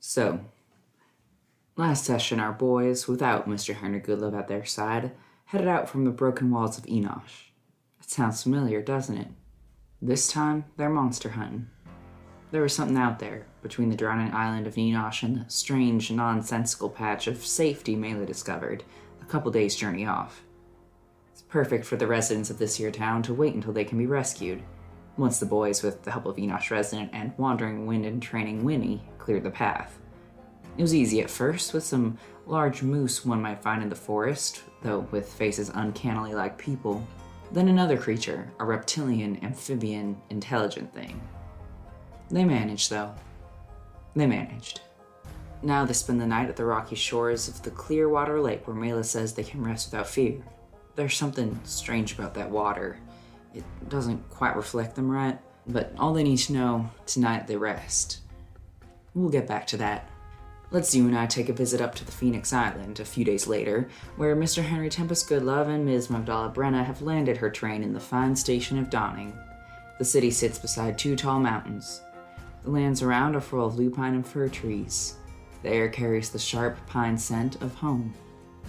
So, last session our boys, without Mr. Henry Goodlove at their side, headed out from the broken walls of Enosh. It sounds familiar, doesn't it? This time, they're monster hunting. There was something out there, between the drowning island of Enosh and the strange, nonsensical patch of safety Mela discovered, a couple days' journey off. It's perfect for the residents of this here town to wait until they can be rescued, once the boys, with the help of Enosh resident and Wandering Wind and Training Winnie, cleared the path. It was easy at first, with some large moose one might find in the forest, though with faces uncannily like people. Then another creature, a reptilian, amphibian, intelligent thing. They managed, though. They managed. Now they spend the night at the rocky shores of the Clearwater Lake where Mela says they can rest without fear. There's something strange about that water. It doesn't quite reflect them right, but all they need to know, tonight they rest. We'll get back to that. Let's you and I take a visit up to the Phoenix Island a few days later, where Mr. Henry Tempest Goodlove and Ms. Magdala Brenna have landed her train in the fine station of Donning. The city sits beside two tall mountains. The lands around are full of lupine and fir trees. The air carries the sharp pine scent of home.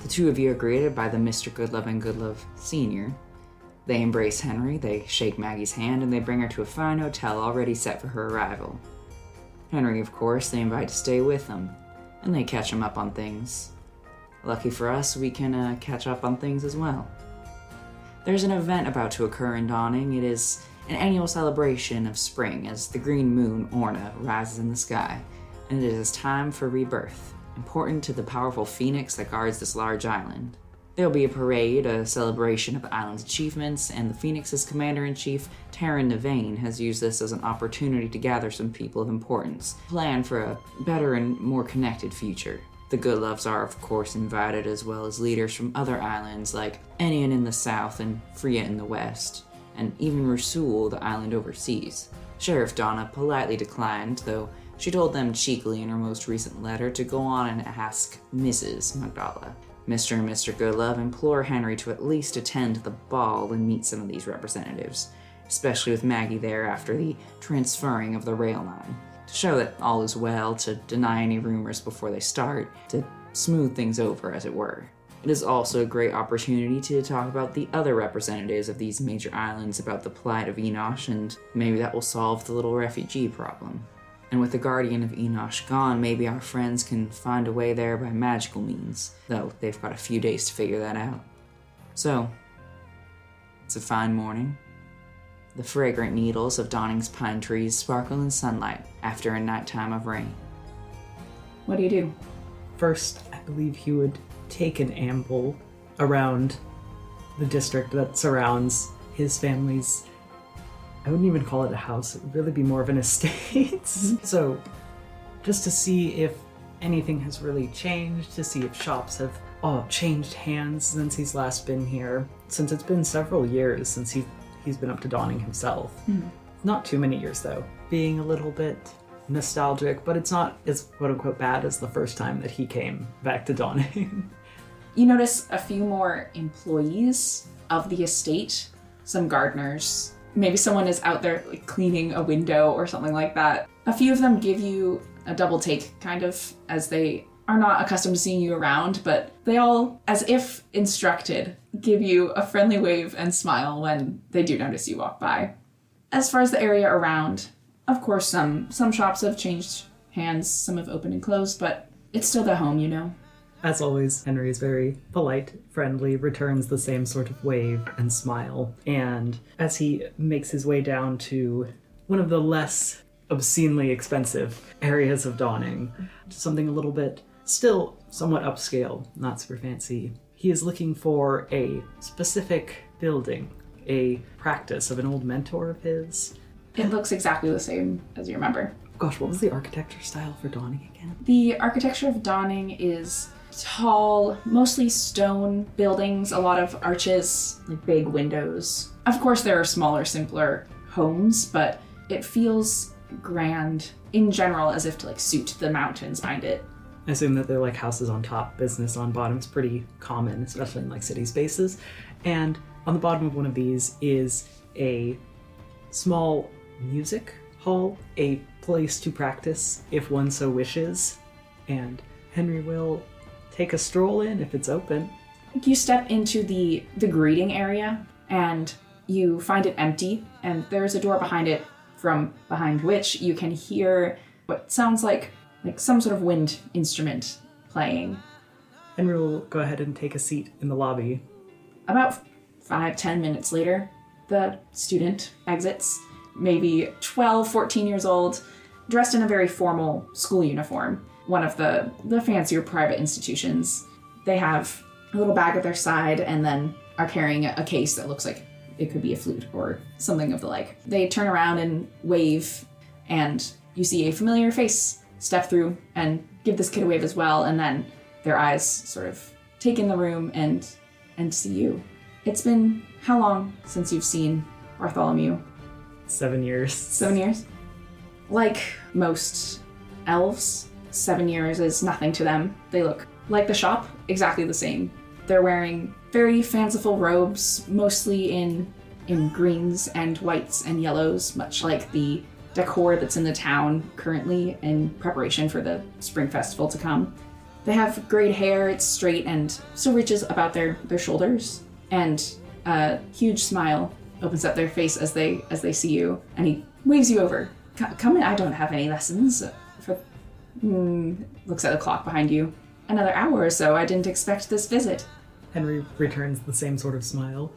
The two of you are greeted by the Mr. Goodlove and Goodlove Sr. They embrace Henry, they shake Maggie's hand, and they bring her to a fine hotel already set for her arrival. Henry, of course, they invite to stay with them, and they catch him up on things. Lucky for us, we can catch up on things as well. There's an event about to occur in Donning. It is an annual celebration of spring as the green moon, Orna, rises in the sky, and it is time for rebirth, important to the powerful phoenix that guards this large island. There'll be a parade, a celebration of the island's achievements, and the Phoenix's commander-in-chief, Taryn Nevane, has used this as an opportunity to gather some people of importance, plan for a better and more connected future. The Goodloves are, of course, invited, as well as leaders from other islands like Enian in the south and Freya in the west, and even Rasul, the island overseas. Sheriff Donna politely declined, though she told them cheekily in her most recent letter to go on and ask Mrs. Magdala. Mr. and Mr. Goodlove implore Henry to at least attend the ball and meet some of these representatives, especially with Maggie there after the transferring of the rail line, to show that all is well, to deny any rumors before they start, to smooth things over, as it were. It is also a great opportunity to talk about the other representatives of these major islands about the plight of Enosh, and maybe that will solve the little refugee problem. And with the Guardian of Enosh gone, maybe our friends can find a way there by magical means, though they've got a few days to figure that out. So, it's a fine morning. The fragrant needles of Donning's pine trees sparkle in sunlight after a nighttime of rain. What do you do? First, I believe he would take an amble around the district that surrounds his family's. I wouldn't even call it a house, it would really be more of an estate. So, just to see if anything has really changed, to see if shops have changed hands since he's last been here, since it's been several years since he's been up to Donning himself. Not too many years, though. Being a little bit nostalgic, but it's not as quote-unquote bad as the first time that he came back to Donning. You notice a few more employees of the estate, some gardeners. Maybe someone is out there like cleaning a window or something like that. A few of them give you a double take, kind of, as they are not accustomed to seeing you around, but they all, as if instructed, give you a friendly wave and smile when they do notice you walk by. As far as the area around, of course, some shops have changed hands, some have opened and closed, but it's still their home, you know. As always, Henry is very polite, friendly, returns the same sort of wave and smile. And as he makes his way down to one of the less obscenely expensive areas of Donning, something a little bit still somewhat upscale, not super fancy, he is looking for a specific building, a practice of an old mentor of his. It looks exactly the same as you remember. Gosh, what was the architecture style for Donning again? The architecture of Donning is tall, mostly stone buildings, a lot of arches, like big windows. Of course, there are smaller, simpler homes, but it feels grand in general, as if to like suit the mountains behind it. I assume that they're like houses on top, business on bottom. It's pretty common, especially in like city spaces. And on the bottom of one of these is a small music hall, a place to practice if one so wishes. and Henry will take a stroll in if it's open. You step into the greeting area, and you find it empty, and there's a door behind it, from behind which you can hear what sounds like some sort of wind instrument playing. Henry will go ahead and take a seat in the lobby. About 5-10 minutes later, the student exits, maybe 12, 14 years old, dressed in a very formal school uniform, one of the fancier private institutions. They have a little bag at their side and then are carrying a case that looks like it could be a flute or something of the like. They turn around and wave, and you see a familiar face step through and give this kid a wave as well, and then their eyes sort of take in the room and see you. It's been how long since you've seen Bartholomew? 7 years. 7 years? Like most elves, 7 years is nothing to them. They look like the shop, exactly the same. They're wearing very fanciful robes, mostly in greens and whites and yellows, much like the decor that's in the town currently in preparation for the spring festival to come. They have great hair, it's straight and still reaches about their shoulders, and a huge smile opens up their face as they see you, and he waves you over. Come in, I don't have any lessons. Looks at the clock behind you. Another hour or so, I didn't expect this visit. Henry returns the same sort of smile.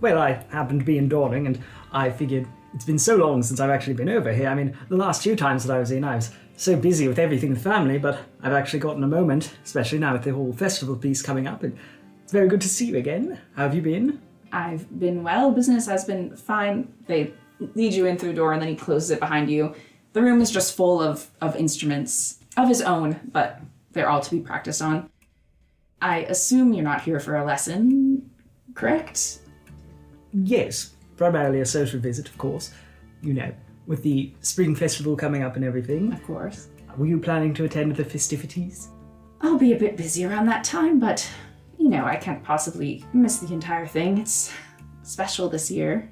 Well, I happened to be in Dawning, and I figured it's been so long since I've actually been over here. I mean, the last few times that I was in, I was so busy with everything with family, but I've actually gotten a moment, especially now with the whole festival piece coming up. It's very good to see you again. How have you been? I've been well. Business has been fine. They lead you in through the door, and then he closes it behind you. The room is just full of instruments of his own, but they're all to be practiced on. I assume you're not here for a lesson, correct? Yes, primarily a social visit, of course. You know, with the spring festival coming up and everything. Of course. Were you planning to attend the festivities? I'll be a bit busy around that time, but, you know, I can't possibly miss the entire thing. It's special this year.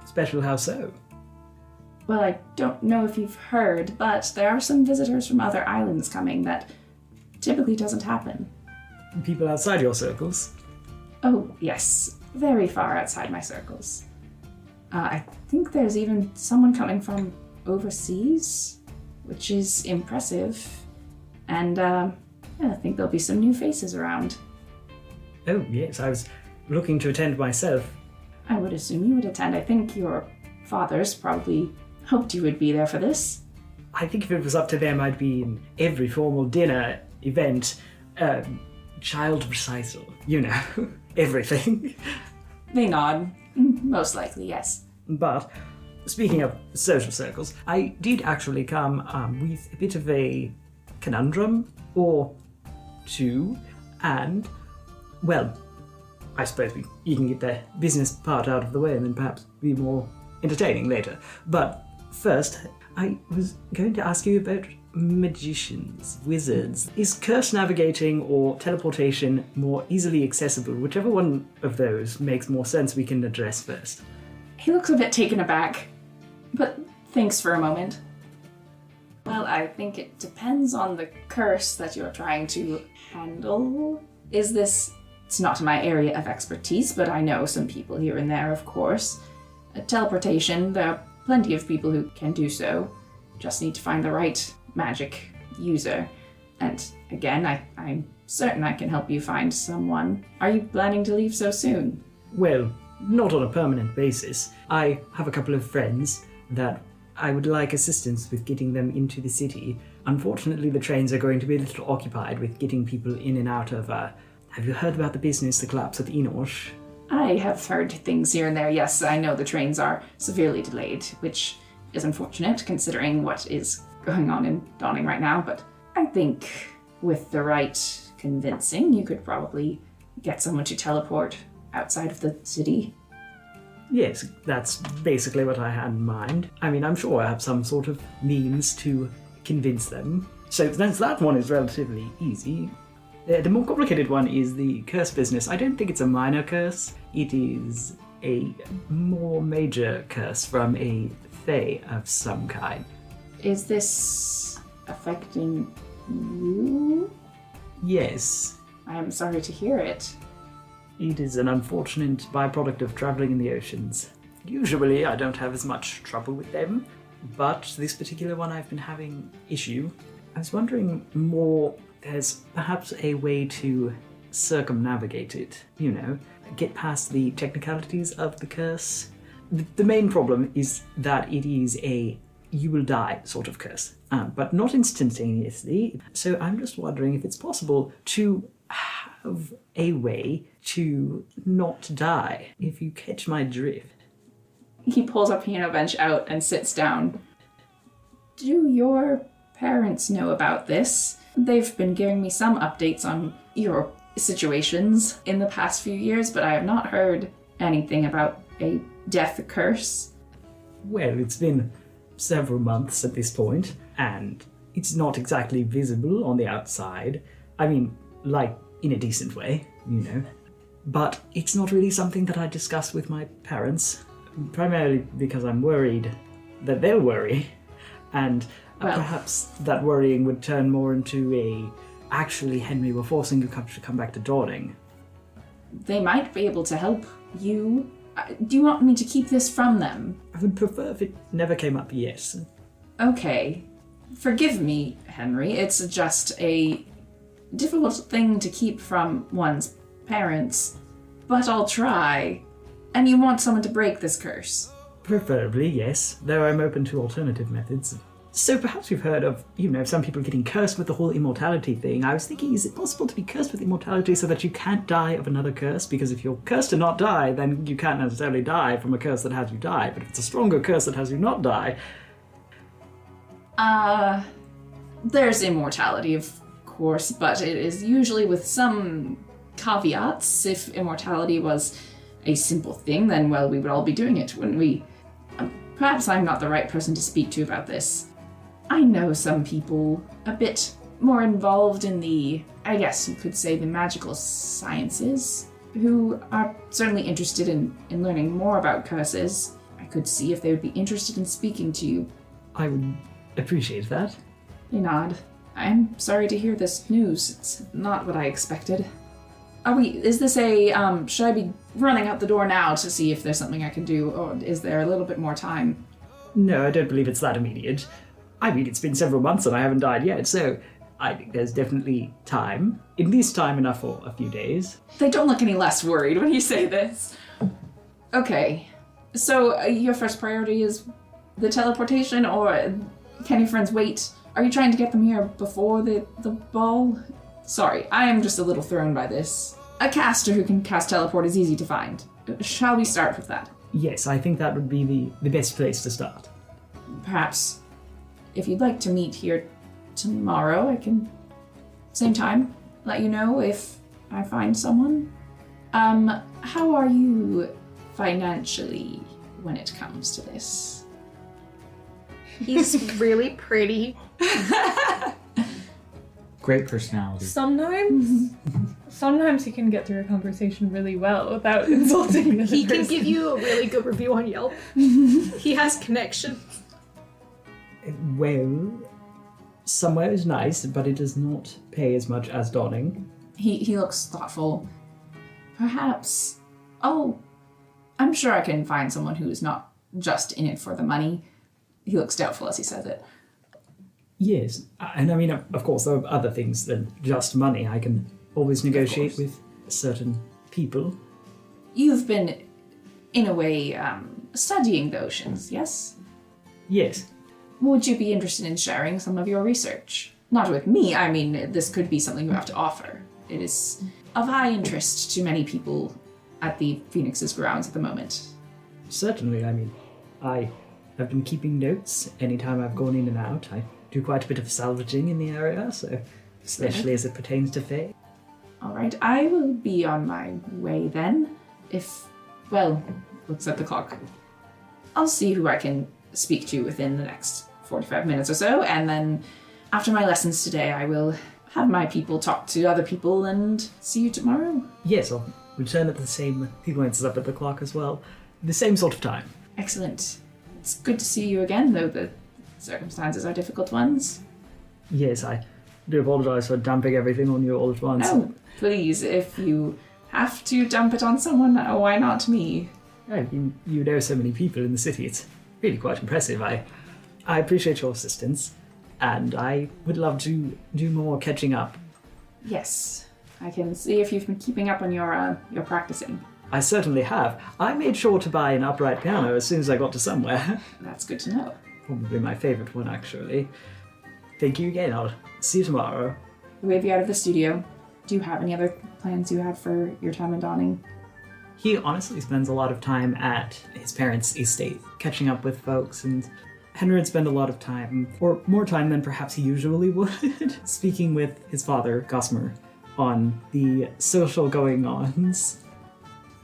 Special how so? Well, I don't know if you've heard, but there are some visitors from other islands coming that typically doesn't happen. People outside your circles? Oh, yes. Very far outside my circles. I think there's even someone coming from overseas, which is impressive. And I think there'll be some new faces around. Oh, yes, I was looking to attend myself. I would assume you would attend. I think your fathers probably hoped you would be there for this. I think if it was up to them, I'd be in every formal dinner, event, child recital, you know, everything. They nod. Most likely, yes. But, speaking of social circles, I did actually come with a bit of a conundrum, or two, and, well, I suppose you can get the business part out of the way and then perhaps be more entertaining later. But first, I was going to ask you about magicians, wizards. Is curse navigating or teleportation more easily accessible? Whichever one of those makes more sense we can address first. He looks a bit taken aback, but thinks for a moment. Well, I think it depends on the curse that you're trying to handle. It's not my area of expertise, but I know some people here and there, of course. Teleportation, there are plenty of people who can do so. Just need to find the right magic user. And again, I'm certain I can help you find someone. Are you planning to leave so soon? Well, not on a permanent basis. I have a couple of friends that I would like assistance with getting them into the city. Unfortunately, the trains are going to be a little occupied with getting people in and out of, have you heard about the collapse at Enosh? I have heard things here and there. Yes, I know the trains are severely delayed, which is unfortunate considering what is going on in Dawning right now, but I think with the right convincing, you could probably get someone to teleport outside of the city. Yes, that's basically what I had in mind. I mean, I'm sure I have some sort of means to convince them. So that one is relatively easy. The more complicated one is the curse business. I don't think it's a minor curse. It is a more major curse from a fae of some kind. Is this affecting You? Yes, I am sorry to hear it. it is an unfortunate byproduct of traveling in the oceans. Usually I don't have as much trouble with them, but this particular one I've been having issue. I was wondering more, there's perhaps a way to circumnavigate it, get past the technicalities of the curse. The main problem is that it is a you will die sort of curse, but not instantaneously. So I'm just wondering if it's possible to have a way to not die, if you catch my drift. He pulls a piano bench out and sits down. Do your parents know about this? They've been giving me some updates on your situations in the past few years, but I have not heard anything about a death curse. Well, it's been several months at this point, and it's not exactly visible on the outside. I mean, like, in a decent way, But it's not really something that I discuss with my parents, primarily because I'm worried that they'll worry, and perhaps that worrying would turn more into actually, Henry, we're forcing you to come back to Dawning. They might be able to help you. Do you want me to keep this from them? I would prefer if it never came up, yes. Okay. Forgive me, Henry. It's just a difficult thing to keep from one's parents, but I'll try. And you want someone to break this curse? Preferably, yes, though I'm open to alternative methods. So perhaps you've heard of, some people getting cursed with the whole immortality thing. I was thinking, is it possible to be cursed with immortality so that you can't die of another curse? Because if you're cursed to not die, then you can't necessarily die from a curse that has you die. But if it's a stronger curse that has you not die... There's immortality, of course, but it is usually with some caveats. If immortality was a simple thing, then, well, we would all be doing it, wouldn't we? Perhaps I'm not the right person to speak to about this. I know some people a bit more involved in the, I guess you could say, the magical sciences, who are certainly interested in learning more about curses. I could see if they would be interested in speaking to you. I would appreciate that. They nod. I'm sorry to hear this news. It's not what I expected. Is this should I be running out the door now to see if there's something I can do, or is there a little bit more time? No, I don't believe it's that immediate. I mean, it's been several months and I haven't died yet, so I think there's definitely time. At least time enough for a few days. They don't look any less worried when you say this. Okay, so your first priority is the teleportation, or can your friends wait? Are you trying to get them here before the ball? Sorry, I am just a little thrown by this. A caster who can cast teleport is easy to find. Shall we start with that? Yes, I think that would be the best place to start. Perhaps, if you'd like to meet here tomorrow, I can, same time, let you know if I find someone. How are you financially when it comes to this? He's really pretty. Great personality. Sometimes he can get through a conversation really well without insulting the other He can person. give you a really good review on Yelp. He has connections. Well, somewhere is nice, but it does not pay as much as Dawning. He looks thoughtful. Perhaps, I'm sure I can find someone who is not just in it for the money. He looks doubtful as he says it. Yes, and I mean, of course, there are other things than just money. I can always negotiate with certain people. You've been, in a way, studying the oceans, yes? Yes. Would you be interested in sharing some of your research? Not with me, I mean, this could be something you have to offer. It is of high interest to many people at the Phoenix's grounds at the moment. Certainly, I mean, I have been keeping notes anytime I've gone in and out. I do quite a bit of salvaging in the area, so especially as it pertains to Fae. All right, I will be on my way then. Looks at the clock. I'll see who I can speak to within the next 45 minutes or so, and then after my lessons today, I will have my people talk to other people and see you tomorrow. Yes, I'll return at the same... He glances up at the clock as well. The same sort of time. Excellent. It's good to see you again, though the circumstances are difficult ones. Yes, I do apologize for dumping everything on you all at once. No, please, if you have to dump it on someone, why not me? Yeah, you know so many people in the city. It's really quite impressive. I appreciate your assistance, and I would love to do more catching up. Yes, I can see if you've been keeping up on your practicing. I certainly have. I made sure to buy an upright piano as soon as I got to somewhere. That's good to know. Probably my favorite one, actually. Thank you again. I'll see you tomorrow. We wave you out of the studio. Do you have any other plans you have for your time in Dawning? He honestly spends a lot of time at his parents' estate, catching up with folks, and Henry would spend a lot of time, or more time than perhaps he usually would, speaking with his father, Gossamer, on the social going-ons.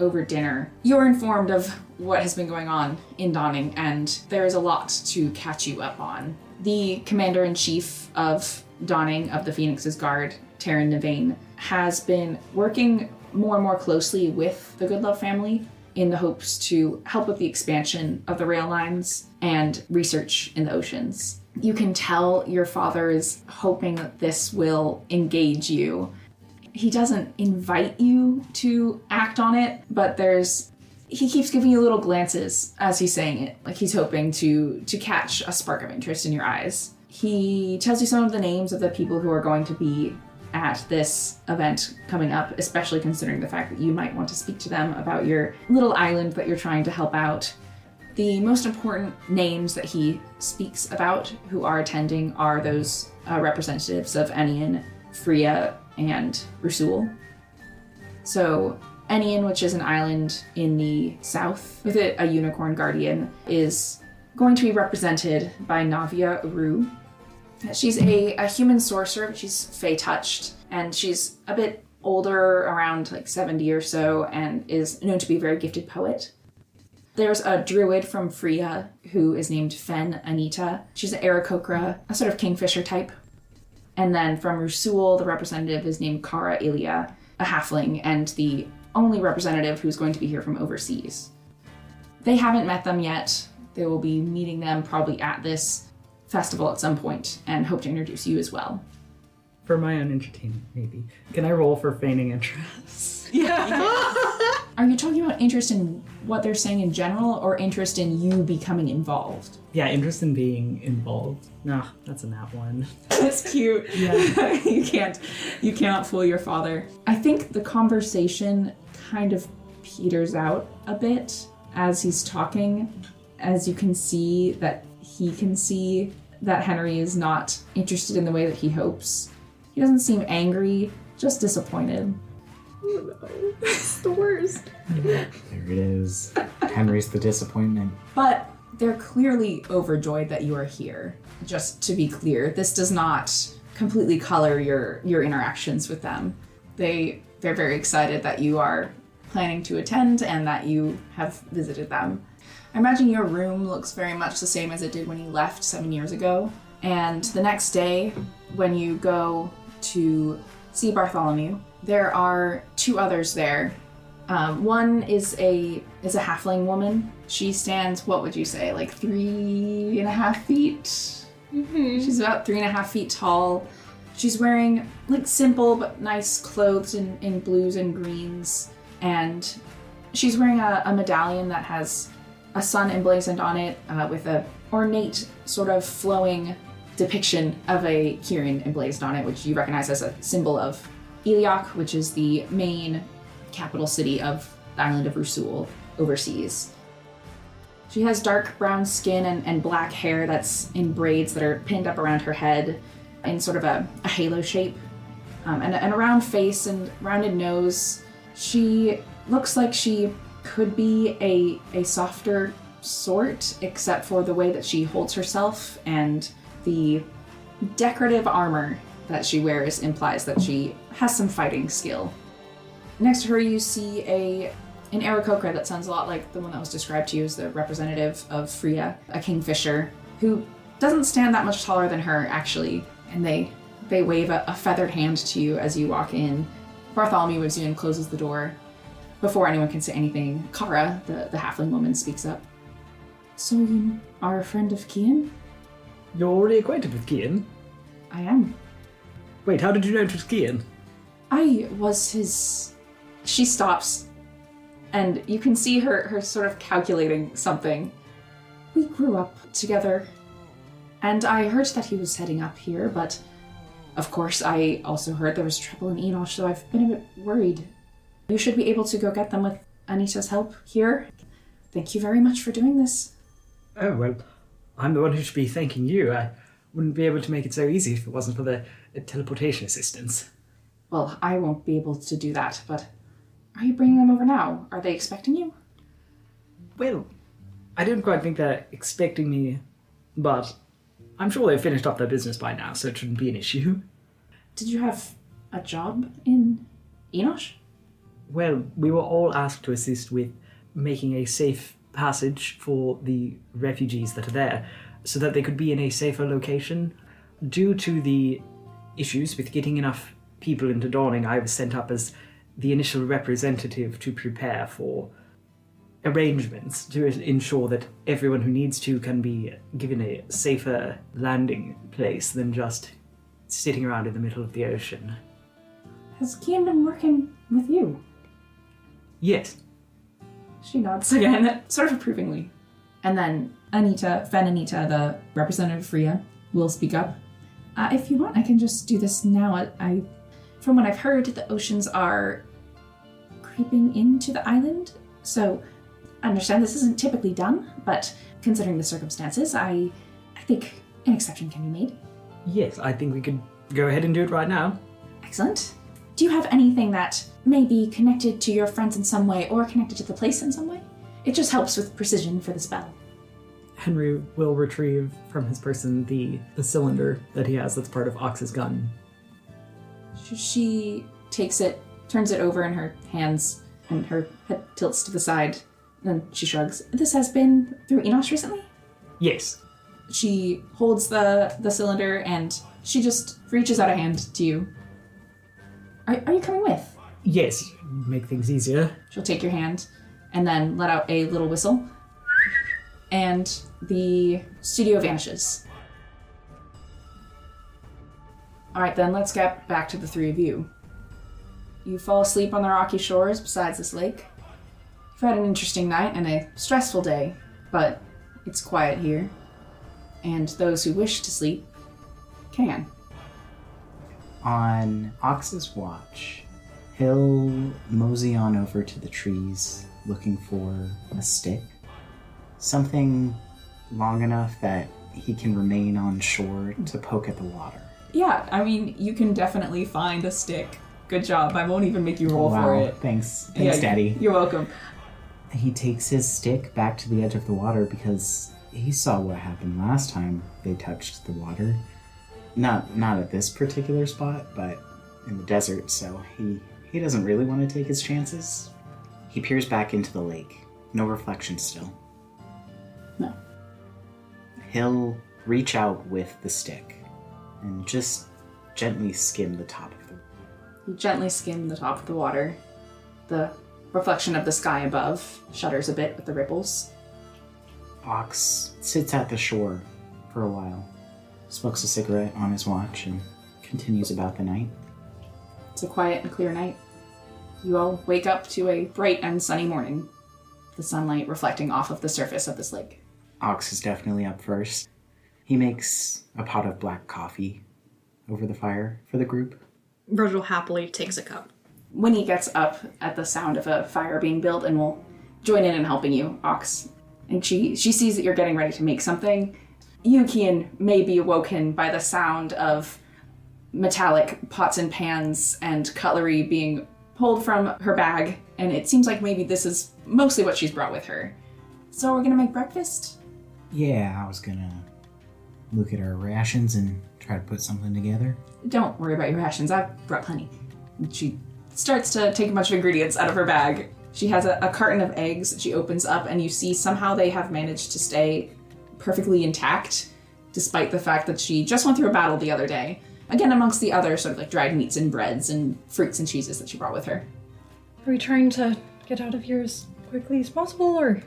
Over dinner, you're informed of what has been going on in Dawning, and there is a lot to catch you up on. The commander-in-chief of Dawning of the Phoenix's Guard, Taryn Nevane, has been working more and more closely with the Goodlove family in the hopes to help with the expansion of the rail lines and research in the oceans. You can tell your father is hoping that this will engage you. He doesn't invite you to act on it, but he keeps giving you little glances as he's saying it, like he's hoping to catch a spark of interest in your eyes. He tells you some of the names of the people who are going to be at this event coming up, especially considering the fact that you might want to speak to them about your little island that you're trying to help out. The most important names that he speaks about who are attending are those representatives of Enian, Freya, and Rusul. So Enian, which is an island in the south with a unicorn guardian, is going to be represented by Navia Uru. She's a human sorcerer, but she's Fey-touched, and she's a bit older, around like 70 or so, and is known to be a very gifted poet. There's a druid from Freya who is named Fen Anita. She's an Aarakocra, a sort of kingfisher type. And then from Rusul, the representative is named Kara Ilia, a halfling, and the only representative who's going to be here from overseas. They haven't met them yet. They will be meeting them probably at this festival at some point, and hope to introduce you as well. For my own entertainment, maybe. Can I roll for feigning interest? Yeah. Are you talking about interest in what they're saying in general, or interest in you becoming involved? Yeah, interest in being involved. Nah, that's a nat one. That's cute. Yeah. You cannot fool your father. I think the conversation kind of peters out a bit as he's talking, as you can see that he can see that Henry is not interested in the way that he hopes. He doesn't seem angry, just disappointed. Oh no, it's the worst. There it is. Henry's the disappointment. But they're clearly overjoyed that you are here. Just to be clear, this does not completely color your interactions with them. They're very excited that you are planning to attend and that you have visited them. I imagine your room looks very much the same as it did when you left 7 years ago. And the next day, when you go to see Bartholomew, there are two others there. One is a halfling woman. She stands, what would you say, like 3.5 feet? Mm-hmm. She's about 3.5 feet tall. She's wearing like simple but nice clothes in blues and greens. And she's wearing a medallion that has a sun emblazoned on it with a ornate sort of flowing depiction of a Kirin emblazoned on it, which you recognize as a symbol of Eliok, which is the main capital city of the island of Rusul overseas. She has dark brown skin and black hair that's in braids that are pinned up around her head in sort of a halo shape, and a round face and rounded nose. She looks like she could be a softer sort, except for the way that she holds herself, and the decorative armor that she wears implies that she has some fighting skill. Next to her you see an Aarakocra that sounds a lot like the one that was described to you as the representative of Freya, a kingfisher, who doesn't stand that much taller than her, actually, and they wave a feathered hand to you as you walk in. Bartholomew waves you and closes the door. Before anyone can say anything, Kara, the halfling woman, speaks up. So you are a friend of Kian? You're already acquainted with Kian? I am. Wait, how did you know it was Kian? I was his... She stops, and you can see her sort of calculating something. We grew up together, and I heard that he was heading up here, but of course I also heard there was trouble in Enosh, so I've been a bit worried. You should be able to go get them with Anita's help here. Thank you very much for doing this. Oh, well, I'm the one who should be thanking you. I wouldn't be able to make it so easy if it wasn't for the teleportation assistance. Well, I won't be able to do that, but are you bringing them over now? Are they expecting you? Well, I don't quite think they're expecting me, but I'm sure they've finished up their business by now, so it shouldn't be an issue. Did you have a job in Enosh? Well, we were all asked to assist with making a safe passage for the refugees that are there, so that they could be in a safer location. Due to the issues with getting enough people into Dawning, I was sent up as the initial representative to prepare for arrangements to ensure that everyone who needs to can be given a safer landing place than just sitting around in the middle of the ocean. Has Kian been working with you? Yes. She nods again, sort of approvingly. And then Anita, the representative of Rhea, will speak up. If you want, I can just do this now. From what I've heard, the oceans are creeping into the island, so I understand this isn't typically done, but considering the circumstances, I think an exception can be made. Yes, I think we could go ahead and do it right now. Excellent. Do you have anything that may be connected to your friends in some way, or connected to the place in some way? It just helps with precision for the spell. Henry will retrieve from his person the cylinder that he has that's part of Ox's gun. She takes it, turns it over in her hands, and her head tilts to the side. Then she shrugs. This has been through Enosh recently? Yes. She holds the cylinder, and she just reaches out a hand to you. Are you coming with? Yes, make things easier. She'll take your hand, and then let out a little whistle. And the studio vanishes. Alright then, let's get back to the three of you. You fall asleep on the rocky shores beside this lake. You've had an interesting night and a stressful day, but it's quiet here. And those who wish to sleep can. On Ox's watch, he'll mosey on over to the trees looking for a stick. Something long enough that he can remain on shore to poke at the water. Yeah, I mean, you can definitely find a stick. Good job. I won't even make you roll for it. Thanks, Daddy. You're welcome. He takes his stick back to the edge of the water because he saw what happened last time they touched the water. Not at this particular spot, but in the desert, so he doesn't really want to take his chances. He peers back into the lake. No reflection still. No. He'll reach out with the stick and just gently skim the top of the water. You gently skim the top of the water. The reflection of the sky above shudders a bit with the ripples. Ox sits at the shore for a while, smokes a cigarette on his watch, and continues about the night. It's a quiet and clear night. You all wake up to a bright and sunny morning, the sunlight reflecting off of the surface of this lake. Ox is definitely up first. He makes a pot of black coffee over the fire for the group. Virgil happily takes a cup. Winnie gets up at the sound of a fire being built and will join in helping you, Ox. And she sees that you're getting ready to make something. Kian may be awoken by the sound of metallic pots and pans and cutlery being pulled from her bag, and it seems like maybe this is mostly what she's brought with her. So we're gonna make breakfast? Yeah, I was gonna look at our rations and try to put something together. Don't worry about your rations, I've brought plenty. And she starts to take a bunch of ingredients out of her bag. She has a carton of eggs that she opens up, and you see somehow they have managed to stay perfectly intact, despite the fact that she just went through a battle the other day. Again, amongst the other sort of like dried meats and breads and fruits and cheeses that she brought with her. Are we trying to get out of here as quickly as possible, or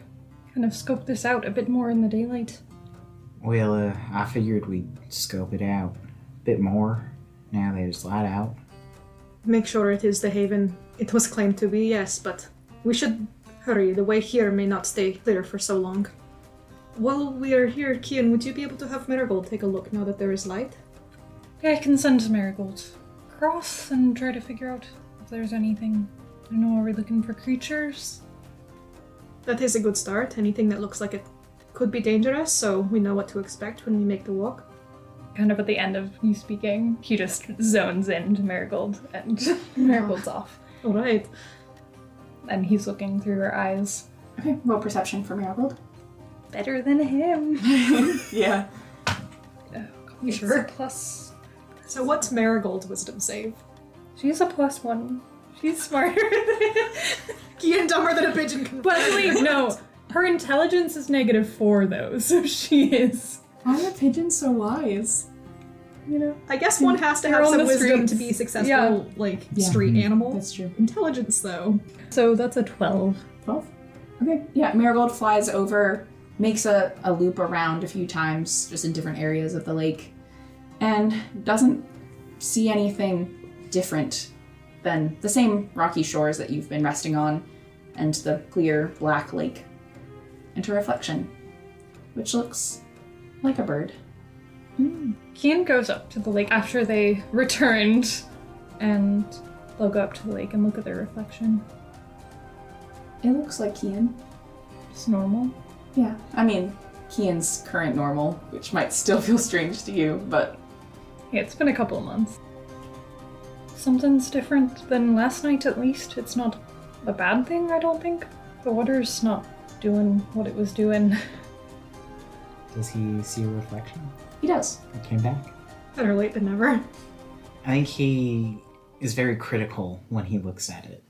kind of scope this out a bit more in the daylight? Well, I figured we'd scope it out a bit more Yeah, they just let out. Make sure it is the haven it was claimed to be, yes, but we should hurry. The way here may not stay clear for so long. While we are here, Kian, would you be able to have Marigold take a look now that there is light? Yeah, I can send Marigold across and try to figure out if there's anything. I don't know, are we looking for creatures? That is a good start. Anything that looks like it could be dangerous, so we know what to expect when we make the walk. Kind of at the end of you speaking, he just zones into Marigold and Marigold's off. Alright. And he's looking through her eyes. Okay, roll perception for Marigold. Better than him. Yeah. You It's sure? a plus. So what's Marigold's wisdom save? She's a +1. She's smarter. Kian dumber than a pigeon can But wait, no. Her intelligence is -4 though, so she is. Why are pigeons so wise? You know. I guess one has to They're have on some the wisdom streets. to be successful, Yeah. like, Yeah. street animal. That's true. Intelligence, though. So that's a 12. 12? Okay. Yeah, Marigold flies over, makes a loop around a few times, just in different areas of the lake, and doesn't see anything different than the same rocky shores that you've been resting on, and the clear black lake, and her reflection, which looks like a bird. Kian goes up to the lake after they returned, and they'll go up to the lake and look at their reflection. It looks like Kian. It's normal. Yeah, I mean, Kian's current normal, which might still feel strange to you, but Yeah, it's been a couple of months. Something's different than last night, at least. It's not a bad thing, I don't think. The water's not doing what it was doing. Does he see a reflection? he does. It came back. Better late than never. I think he is very critical when he looks at it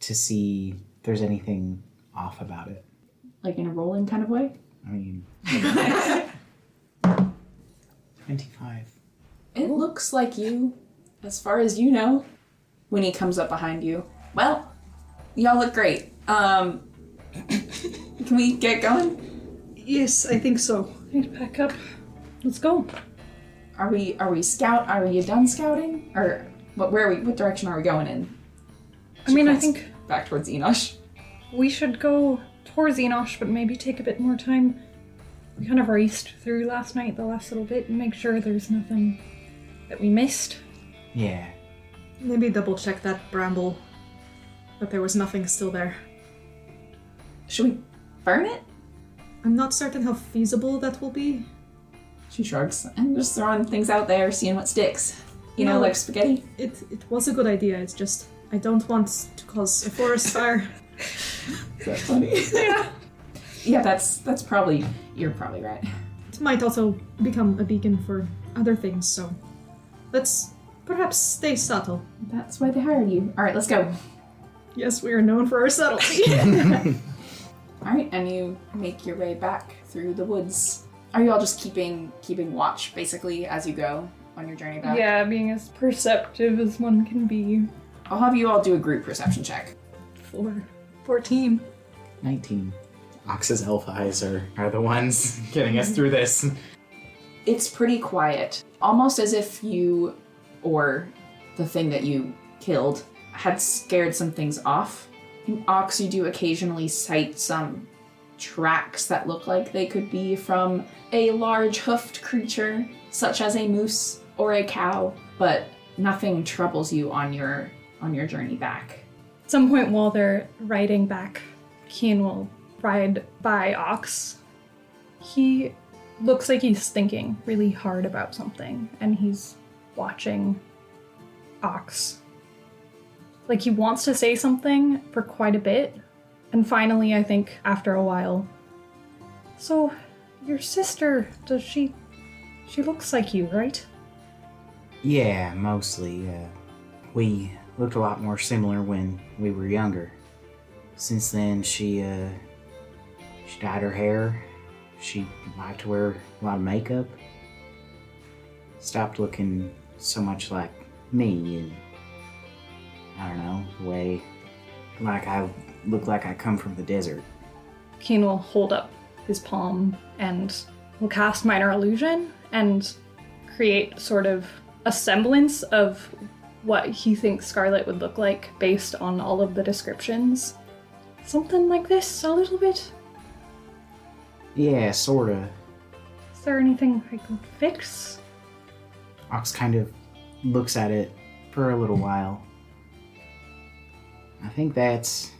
to see if there's anything off about it. Like in a rolling kind of way. I mean, 25. It looks like you, as far as you know. When he comes up behind you. Well, y'all look great. Can we get going? Yes, I think so. Need to pack up. Let's go. Are we scout? Are you done scouting? Or what direction are we going in? I mean, I She think points back towards Enosh. we should go towards Enosh, but maybe take a bit more time. We kind of raced through last night, the last little bit, and make sure there's nothing that we missed. Yeah. Maybe double check that bramble. That there was nothing still there. Should we burn it? I'm not certain how feasible that will be. She shrugs. I'm just throwing things out there, seeing what sticks. You know, No. like spaghetti. It was a good idea, it's just I don't want to cause a forest fire. Is that funny? Yeah. Yeah, that's probably, you're probably right. It might also become a beacon for other things, so let's perhaps stay subtle. That's why they hired you. All right, let's go. Yes, we are known for our subtlety. All right, and you make your way back through the woods. Are you all just keeping watch, basically, as you go on your journey back? Yeah, being as perceptive as one can be. I'll have you all do a group perception check. 14. 19. Ox's elf eyes are the ones getting us through this. It's pretty quiet, almost as if you, or the thing that you killed, had scared some things off. In Ox, you do occasionally sight some tracks that look like they could be from a large hoofed creature, such as a moose or a cow, but nothing troubles you on your journey back. At some point while they're riding back, Kian will ride by Ox. He looks like he's thinking really hard about something, and he's watching Ox. Like he wants to say something for quite a bit, and finally, I think, after a while, so, your sister, does she looks like you, right? Yeah, mostly. We looked a lot more similar when we were younger. Since then, she dyed her hair. She liked to wear a lot of makeup. Stopped looking so much like me, and I don't know, the way like I look like I come from the desert. Kian will hold up his palm and will cast Minor Illusion and create sort of a semblance of what he thinks Scarlet would look like based on all of the descriptions. Something like this, a little bit. Yeah, sorta. Is there anything I could fix? Ox kind of looks at it for a little while. I think that's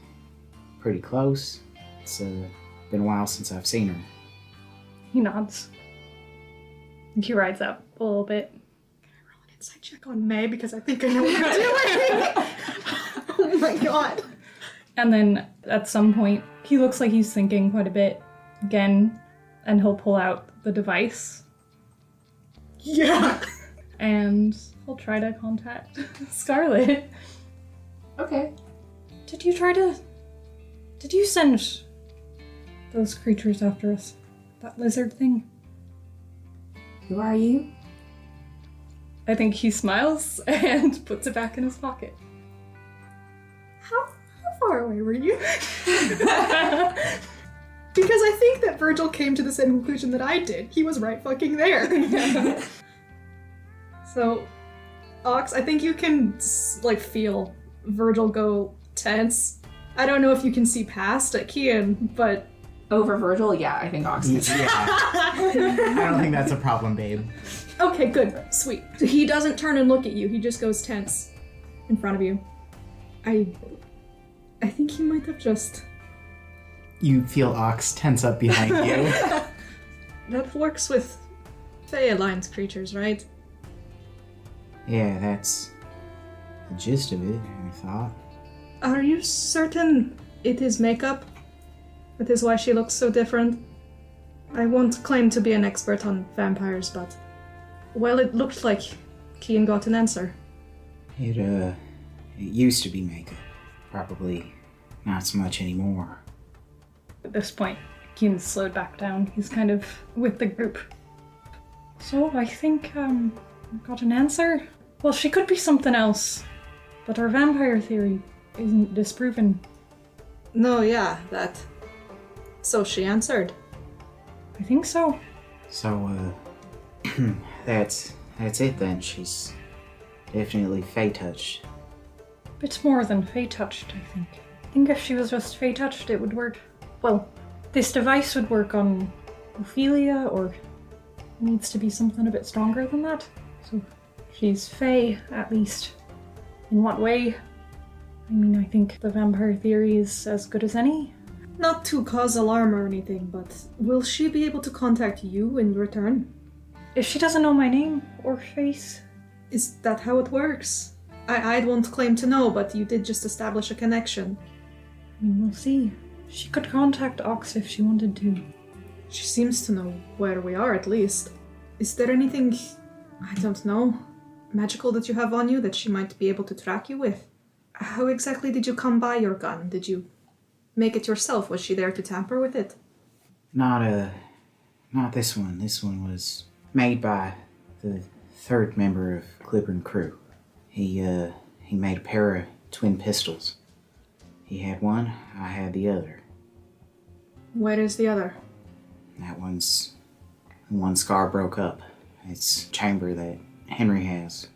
pretty close. It's been a while since I've seen her. He nods. He rides up a little bit. Insight check on May because I think I know what you're doing. Oh my god. And then at some point, he looks like he's thinking quite a bit again, and he'll pull out the device Yeah. and he'll try to contact Scarlet. Okay. Did you send those creatures after us? That lizard thing? Who are you? I think he smiles and puts it back in his pocket. How far away were you? Because I think that Virgil came to the same conclusion that I did. He was right fucking there. So, Ox, I think you can, feel Virgil go tense. I don't know if you can see past at Kian, but... Over Virgil? Yeah, I think Ox can. Yeah. I don't think that's a problem, babe. Okay, good. Sweet. So he doesn't turn and look at you. He just goes tense in front of you. I think he might have just... You feel Ox tense up behind you. That works with Fey Alliance creatures, right? Yeah, that's the gist of it, I thought. Are you certain it is makeup? That is why she looks so different? I won't claim to be an expert on vampires, but... Well, it looked like Kian got an answer. It used to be makeup. Probably not so much anymore. At this point, Kian's slowed back down. He's kind of with the group. So I think, I got an answer. Well, she could be something else, but our vampire theory isn't disproven. No, yeah, that... So she answered. I think so. So, that's it then. She's definitely Fey-touched. Bit more than Fey-touched, I think. I think if she was just Fey-touched, it would work. Well, this device would work on Ophelia, or it needs to be something a bit stronger than that. So she's Fey, at least. In what way? I mean, I think the vampire theory is as good as any. Not to cause alarm or anything, but will she be able to contact you in return? If she doesn't know my name or face, Is that how it works? I won't claim to know, but you did just establish a connection. I mean, we'll see. She could contact Ox if she wanted to. She seems to know where we are, at least. Is there anything, I don't know, magical that you have on you that she might be able to track you with? How exactly did you come by your gun? Did you make it yourself? Was she there to tamper with it? Not this one. This one was made by the third member of Clibbern crew. He made a pair of twin pistols. He had one, I had the other. Where is the other? That one's... one Scar broke up. It's a chamber that Henry has.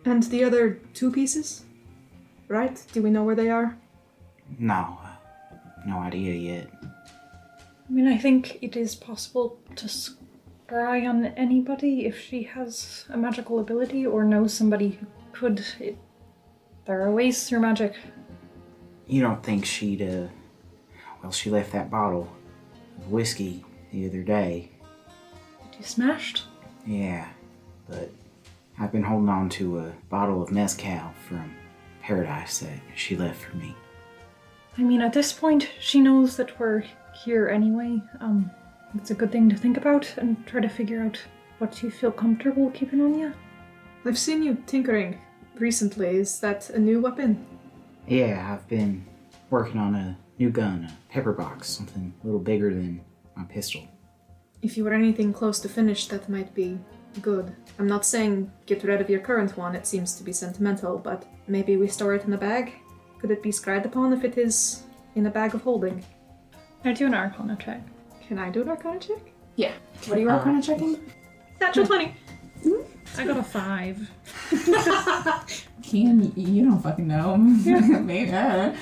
And the other two pieces? Right? Do we know where they are? No, no idea yet. I mean, I think it is possible to scry on anybody if she has a magical ability or knows somebody who could. There are ways through magic. You don't think she'd, well, she left that bottle of whiskey the other day. You smashed? Yeah, but I've been holding on to a bottle of mezcal from Paradise that she left for me. I mean, at this point, she knows that we're here anyway. It's a good thing to think about and try to figure out what you feel comfortable keeping on you. I've seen you tinkering recently. Is that a new weapon? Yeah, I've been working on a new gun, a pepper box, something a little bigger than my pistol. If you were anything close to finished, that might be good. I'm not saying get rid of your current one, it seems to be sentimental, but maybe we store it in a bag? Could it be scried upon if it is in a bag of holding? I do an Arcana check. Can I do an Arcana check? Yeah. What are you Arcana checking? Natural 20. I got a 5. Kian, you don't fucking know. Maybe.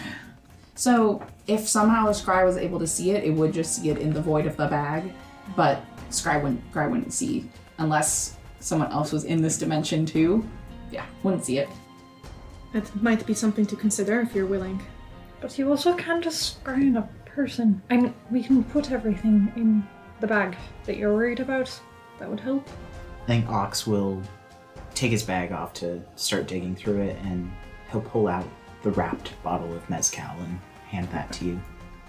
So, if somehow Scry was able to see it, it would just see it in the void of the bag, but Scry wouldn't see unless someone else was in this dimension too. Yeah, wouldn't see it. It might be something to consider if you're willing. But you also can't just scry a person. I mean, we can put everything in the bag that you're worried about. That would help. I think Ox will take his bag off to start digging through it, and he'll pull out the wrapped bottle of mezcal and hand that to you.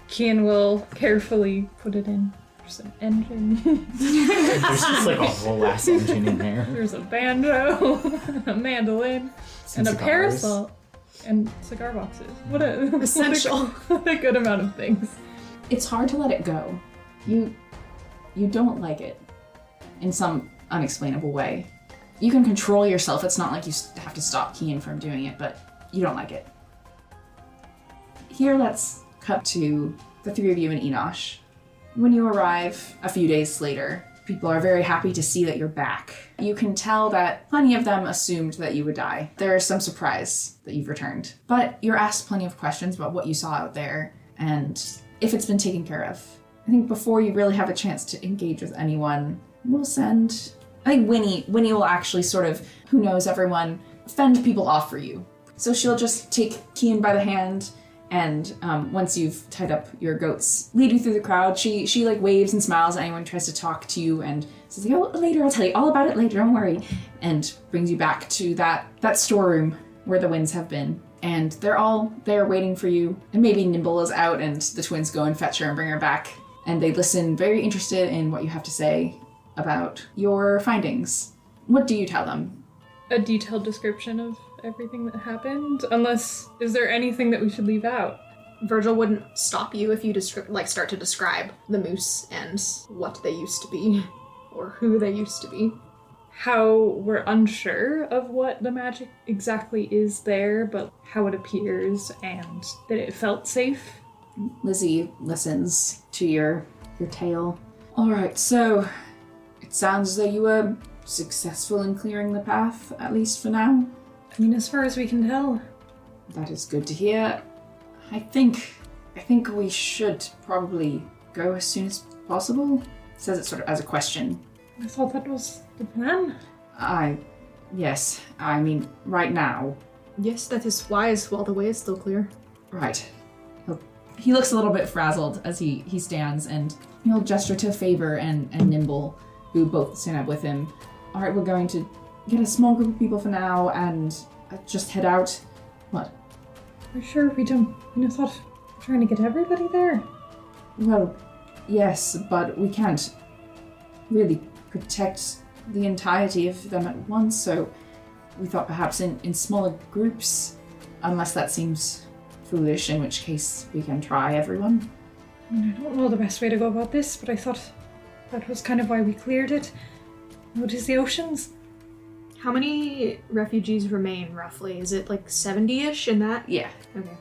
Kian will carefully put it in. There's an engine. There's just like a whole ass engine in there. There's a banjo, a mandolin, Some and a cigars. parasol, and cigar boxes. What a Essential. What a good amount of things. It's hard to let it go. You don't like it in some unexplainable way. You can control yourself. It's not like you have to stop Kian from doing it, but you don't like it. Here, let's cut to the three of you in Enosh. When you arrive a few days later, people are very happy to see that you're back. You can tell that plenty of them assumed that you would die. There is some surprise that you've returned. But you're asked plenty of questions about what you saw out there and if it's been taken care of. I think before you really have a chance to engage with anyone, we'll send... I think Winnie will actually sort of, who knows everyone, fend people off for you. So she'll just take Kian by the hand and once you've tied up your goats, lead you through the crowd. She like waves and smiles at anyone who tries to talk to you and says, oh, later, I'll tell you all about it later, don't worry. And brings you back to that storeroom where the winds have been. And they're all there waiting for you. And maybe Nimble is out and the twins go and fetch her and bring her back. And they listen very interested in what you have to say about your findings. What do you tell them? A detailed description of everything that happened? Unless, is there anything that we should leave out? Virgil wouldn't stop you if you start to describe the moose and what they used to be, or who they used to be. How we're unsure of what the magic exactly is there, but how it appears and that it felt safe. Lizzie listens to your tale. All right, so it sounds as though you were successful in clearing the path, at least for now. I mean, as far as we can tell. That is good to hear. I think we should probably go as soon as possible. Says it sort of as a question. I thought that was the plan. Yes, I mean, right now. Yes, that is wise while the way is still clear. Right. He looks a little bit frazzled as he stands, and he'll gesture to Favor and Nimble, who both stand up with him. All right, we're going to get a small group of people for now and just head out. What? We're sure we don't... I thought we're trying to get everybody there. Well, yes, but we can't really protect the entirety of them at once, so we thought perhaps in smaller groups, unless that seems foolish, in which case we can try everyone. I mean, I don't know the best way to go about this, but I thought that was kind of why we cleared it. What is the oceans? How many refugees remain, roughly? Is it like 70-ish in that? Yeah. Okay.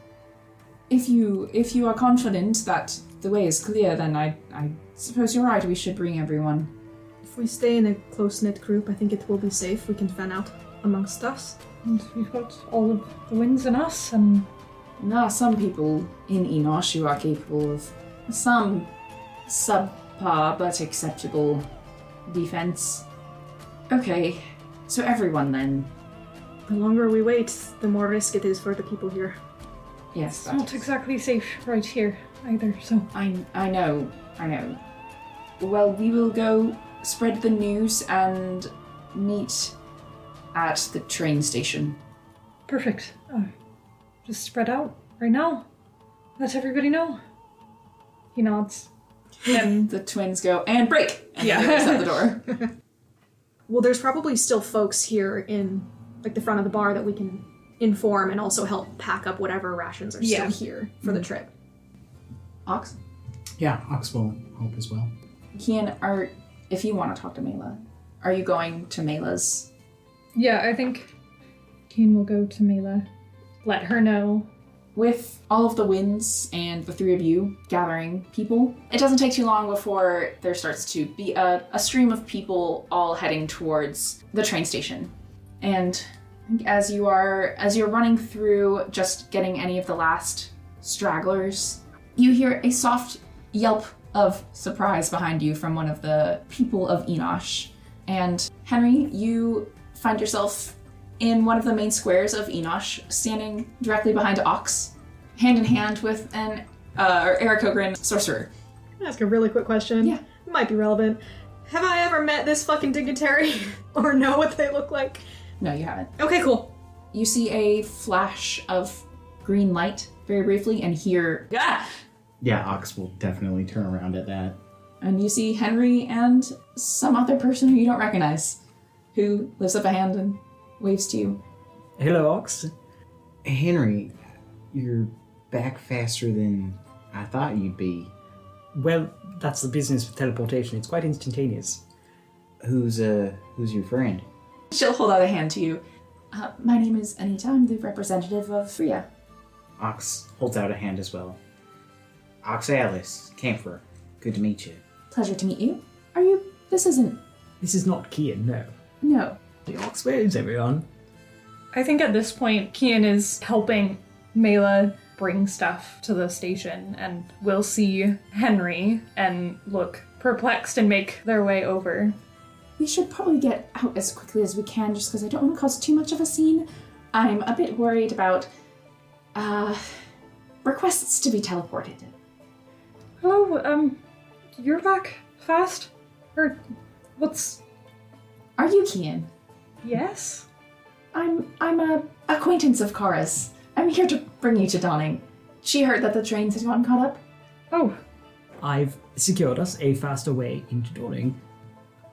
If you are confident that the way is clear, then I suppose you're right, we should bring everyone. If we stay in a close-knit group, I think it will be safe. We can fan out amongst us. And we've got all of the winds in us, and... There are some people in Enosh who are capable of some subpar but acceptable defense. Okay, so everyone then. The longer we wait, the more risk it is for the people here. Yes, It's that not is- exactly safe right here either, so... I know. Well, we will go spread the news and meet at the train station. Perfect. Just spread out right now. Let everybody know. He nods. And the twins go, and break! And Yeah. he goes out the door. Well, there's probably still folks here in like the front of the bar that we can inform and also help pack up whatever rations are Yeah. still here for the trip. Ox? Yeah, Ox will help as well. Kian, if you want to talk to Mela, are you going to Mela's? Yeah, I think Keen will go to Mela, let her know With all of the winds and the three of you gathering people, it doesn't take too long before there starts to be a stream of people all heading towards the train station. And as you're running through, just getting any of the last stragglers, you hear a soft yelp of surprise behind you from one of the people of Enosh. And Henry, you find yourself in one of the main squares of Enosh, standing directly behind Ox, hand in hand with an Aarakocra sorcerer. Can I ask a really quick question? Yeah. It might be relevant. Have I ever met this fucking dignitary? Or know what they look like? No, you haven't. Okay, cool. You see a flash of green light very briefly and hear, "Ah!" Yeah, Ox will definitely turn around at that. And you see Henry and some other person who you don't recognize, who lifts up a hand and waves to you. Hello, Ox. Henry, you're back faster than I thought you'd be. Well, that's the business of teleportation. It's quite instantaneous. Who's your friend? She'll hold out a hand to you. My name is Anita. I'm the representative of Freya. Ox holds out a hand as well. Ox Alice, Camphor. Good to meet you. Pleasure to meet you. Are you... This isn't... This is not Kian, no. No. The Ox, where is everyone? I think at this point, Kian is helping Mela bring stuff to the station, and we'll see Henry and look perplexed and make their way over. We should probably get out as quickly as we can, just because I don't want to cause too much of a scene. I'm a bit worried about, requests to be teleported. Hello, you're back fast? Or what's... Are you Kian? Yes? I'm a acquaintance of Kara's. I'm here to bring you to Dawning. She heard that the trains had gotten caught up. Oh, I've secured us a faster way into Dawning.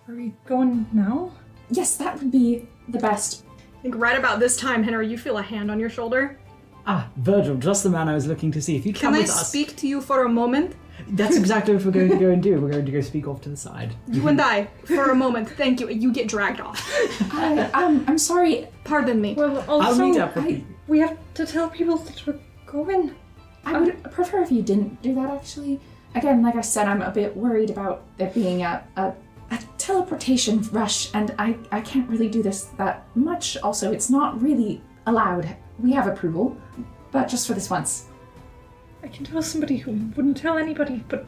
are we going now? Yes, that would be the best. I think right about this time, Henry, you feel a hand on your shoulder. Ah, Virgil, just the man I was looking to see. If you come Can I with us... speak to you for a moment? That's exactly what we're going to go and do. We're going to go speak off to the side. You and I, for a moment. Thank you. You get dragged off. I'm sorry. Pardon me. Well, I'll also, meet up with you. we have to tell people that we're going. I would prefer if you didn't do that, actually. Again, like I said, I'm a bit worried about it being a teleportation rush, and I can't really do this that much. Also, it's not really allowed. We have approval, but just for this once. I can tell somebody who wouldn't tell anybody, but,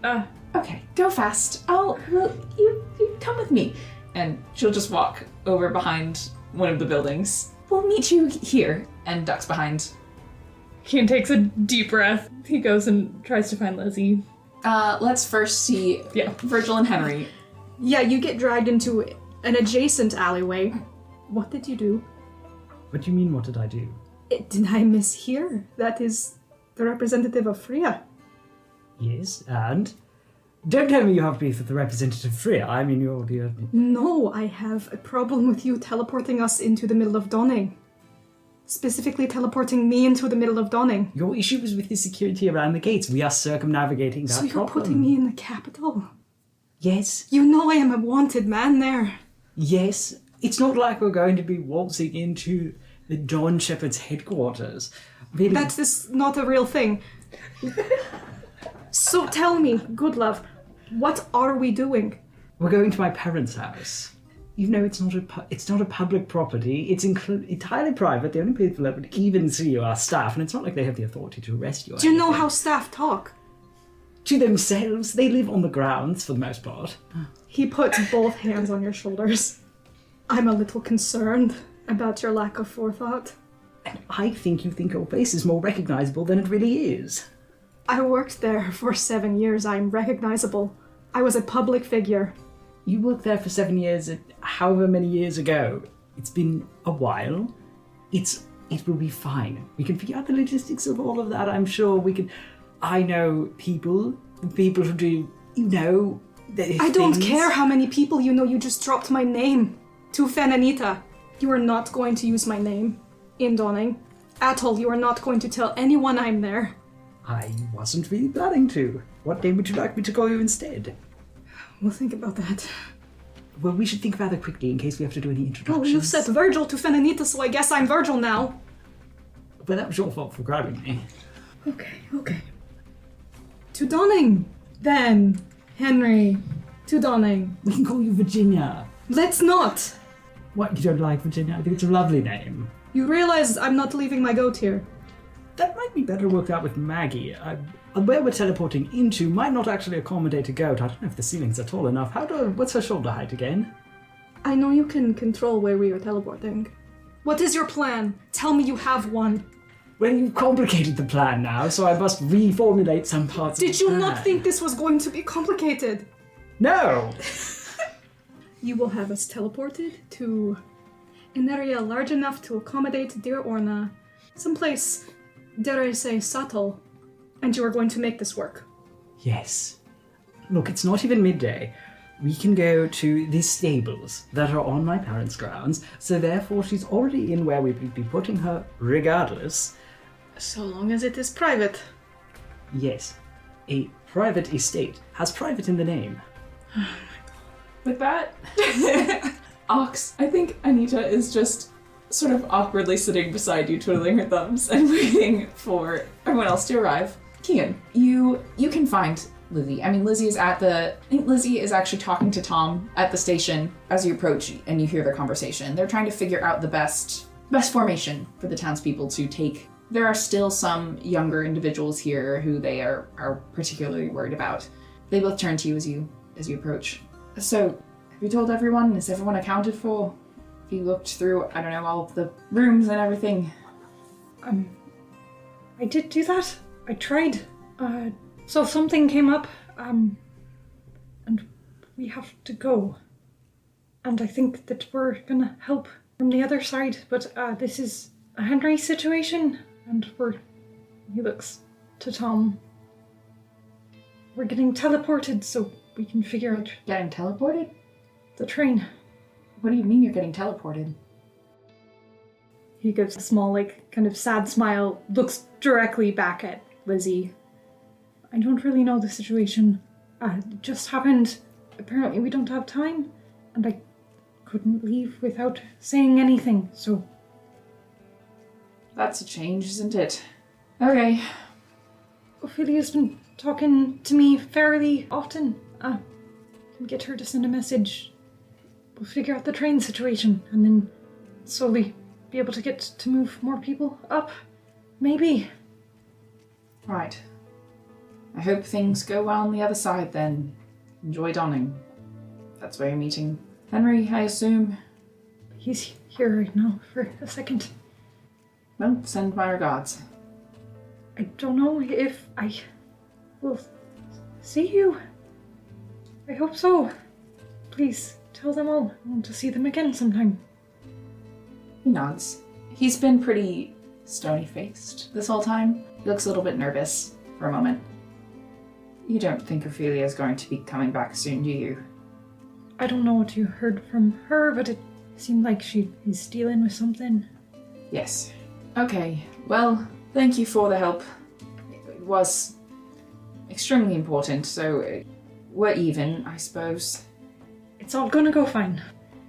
Okay, go fast. You come with me. And she'll just walk over behind one of the buildings. We'll meet you here. And ducks behind. Kian takes a deep breath. He goes and tries to find Lizzie. Let's first see Virgil and Henry. Yeah, you get dragged into an adjacent alleyway. What did you do? What do you mean, what did I do? Did I mishear? That is the representative of Freya. Yes, and? Don't tell me you have beef with the representative Freya. I mean, you're the... No, I have a problem with you teleporting us into the middle of Dawning. Specifically teleporting me into the middle of Dawning. Your issue was with the security around the gates. We are circumnavigating that So you're problem. putting me in the capital? Yes. You know I am a wanted man there. Yes. It's not like we're going to be waltzing into the Dawn Shepherd's headquarters. Really, That is not a real thing. So tell me, good love, what are we doing? we're going to my parents' house. You know, it's not a public property. It's entirely private. The only people that would even see you are staff, and it's not like they have the authority to arrest you. Or Do you know anything. how staff talk? To themselves, they live on the grounds for the most part. He puts both hands on your shoulders. I'm a little concerned about your lack of forethought. And I think you think your face is more recognizable than it really is. I worked there for 7 years. I'm recognizable. I was a public figure. You worked there for 7 years, however many years ago. It's been a while. It will be fine. We can figure out the logistics of all of that. I'm sure we can. I know people who do, you know, I don't things. care how many people you know. You just dropped my name to Fenanita. You are not going to use my name in Dawning. At all. You are not going to tell anyone I'm there. I wasn't really planning to. What name would you like me to call you instead? We'll think about that. Well, we should think rather quickly in case we have to do any introductions. Well, you said Virgil to Fenanita, so I guess I'm Virgil now. But that was your fault for grabbing me. Okay. To Donning, then. Henry, to Donning. We can call you Virginia. Let's not! What, you don't like Virginia? I think it's a lovely name. You realize I'm not leaving my goat here. That might be better worked out with Maggie. Where we're teleporting into might not actually accommodate a goat. I don't know if the ceilings are tall enough. What's her shoulder height again? I know you can control where we are teleporting. What is your plan? Tell me you have one. Well, you've complicated the plan now, so I must reformulate some parts of Did the you plan. not think this was going to be complicated? No! You will have us teleported to an area large enough to accommodate dear Orna. Someplace, dare I say, subtle. And you are going to make this work. Yes. Look, it's not even midday. We can go to the stables that are on my parents' grounds, so therefore she's already in where we'd be putting her regardless. So long as it is private. Yes. A private estate has private in the name. With that, Ox, I think Anita is just sort of awkwardly sitting beside you, twiddling her thumbs and waiting for everyone else to arrive. Kian, you can find Lizzie. I mean, Lizzie is actually talking to Tom at the station as you approach and you hear their conversation. They're trying to figure out the best formation for the townspeople to take. There are still some younger individuals here who they are particularly worried about. They both turn to you as you approach. So, have you told everyone? Is everyone accounted for? Have you looked through, I don't know, all of the rooms and everything? I did do that. I tried. So something came up, and we have to go. And I think that we're gonna help from the other side, but this is a Henry situation, and he looks to Tom. We're getting teleported so we can figure out Getting teleported? the train. What do you mean you're getting teleported? He gives a small, kind of sad smile, looks directly back at Lizzie. I don't really know the situation. It just happened. Apparently we don't have time, and I couldn't leave without saying anything, so... That's a change, isn't it? Okay. Ophelia's been talking to me fairly often. Can get her to send a message. We'll figure out the train situation, and then slowly be able to get to move more people up. Maybe. Right. I hope things go well on the other side then. Enjoy Donning. That's where you're meeting Henry, I assume. He's here right now for a second. Well, send my regards. I don't know if I will see you. I hope so. Please tell them all. I want to see them again sometime. He nods. He's been pretty stony-faced this whole time. He looks a little bit nervous for a moment. You don't think Ophelia's going to be coming back soon, do you? I don't know what you heard from her, but it seemed like she is dealing with something. Yes. Okay, well, thank you for the help. It was extremely important, so we're even, I suppose. It's all gonna go fine.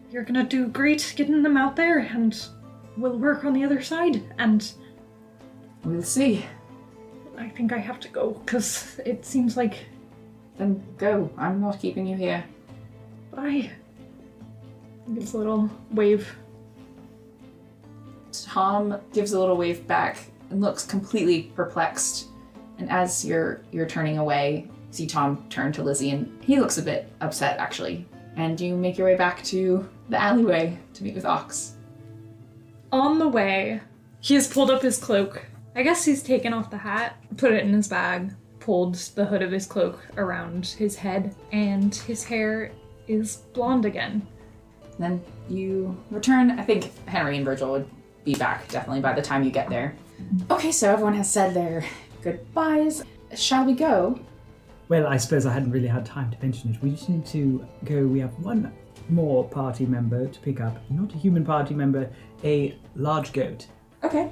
You're gonna do great getting them out there, and we'll work on the other side, and We'll see. I think I have to go, because it seems like... Then go. I'm not keeping you here. Bye. Gives a little wave. Tom gives a little wave back and looks completely perplexed. And as you're turning away, see Tom turn to Lizzie, and he looks a bit upset, actually. And you make your way back to the alleyway to meet with Ox. On the way, he has pulled up his cloak. I guess he's taken off the hat, put it in his bag, pulled the hood of his cloak around his head, and his hair is blonde again. Then you return. I think Henry and Virgil would be back definitely by the time you get there. Okay, so everyone has said their goodbyes. Shall we go? Well, I suppose I hadn't really had time to mention it. We just need to go. We have one more party member to pick up. Not a human party member, a large goat. Okay.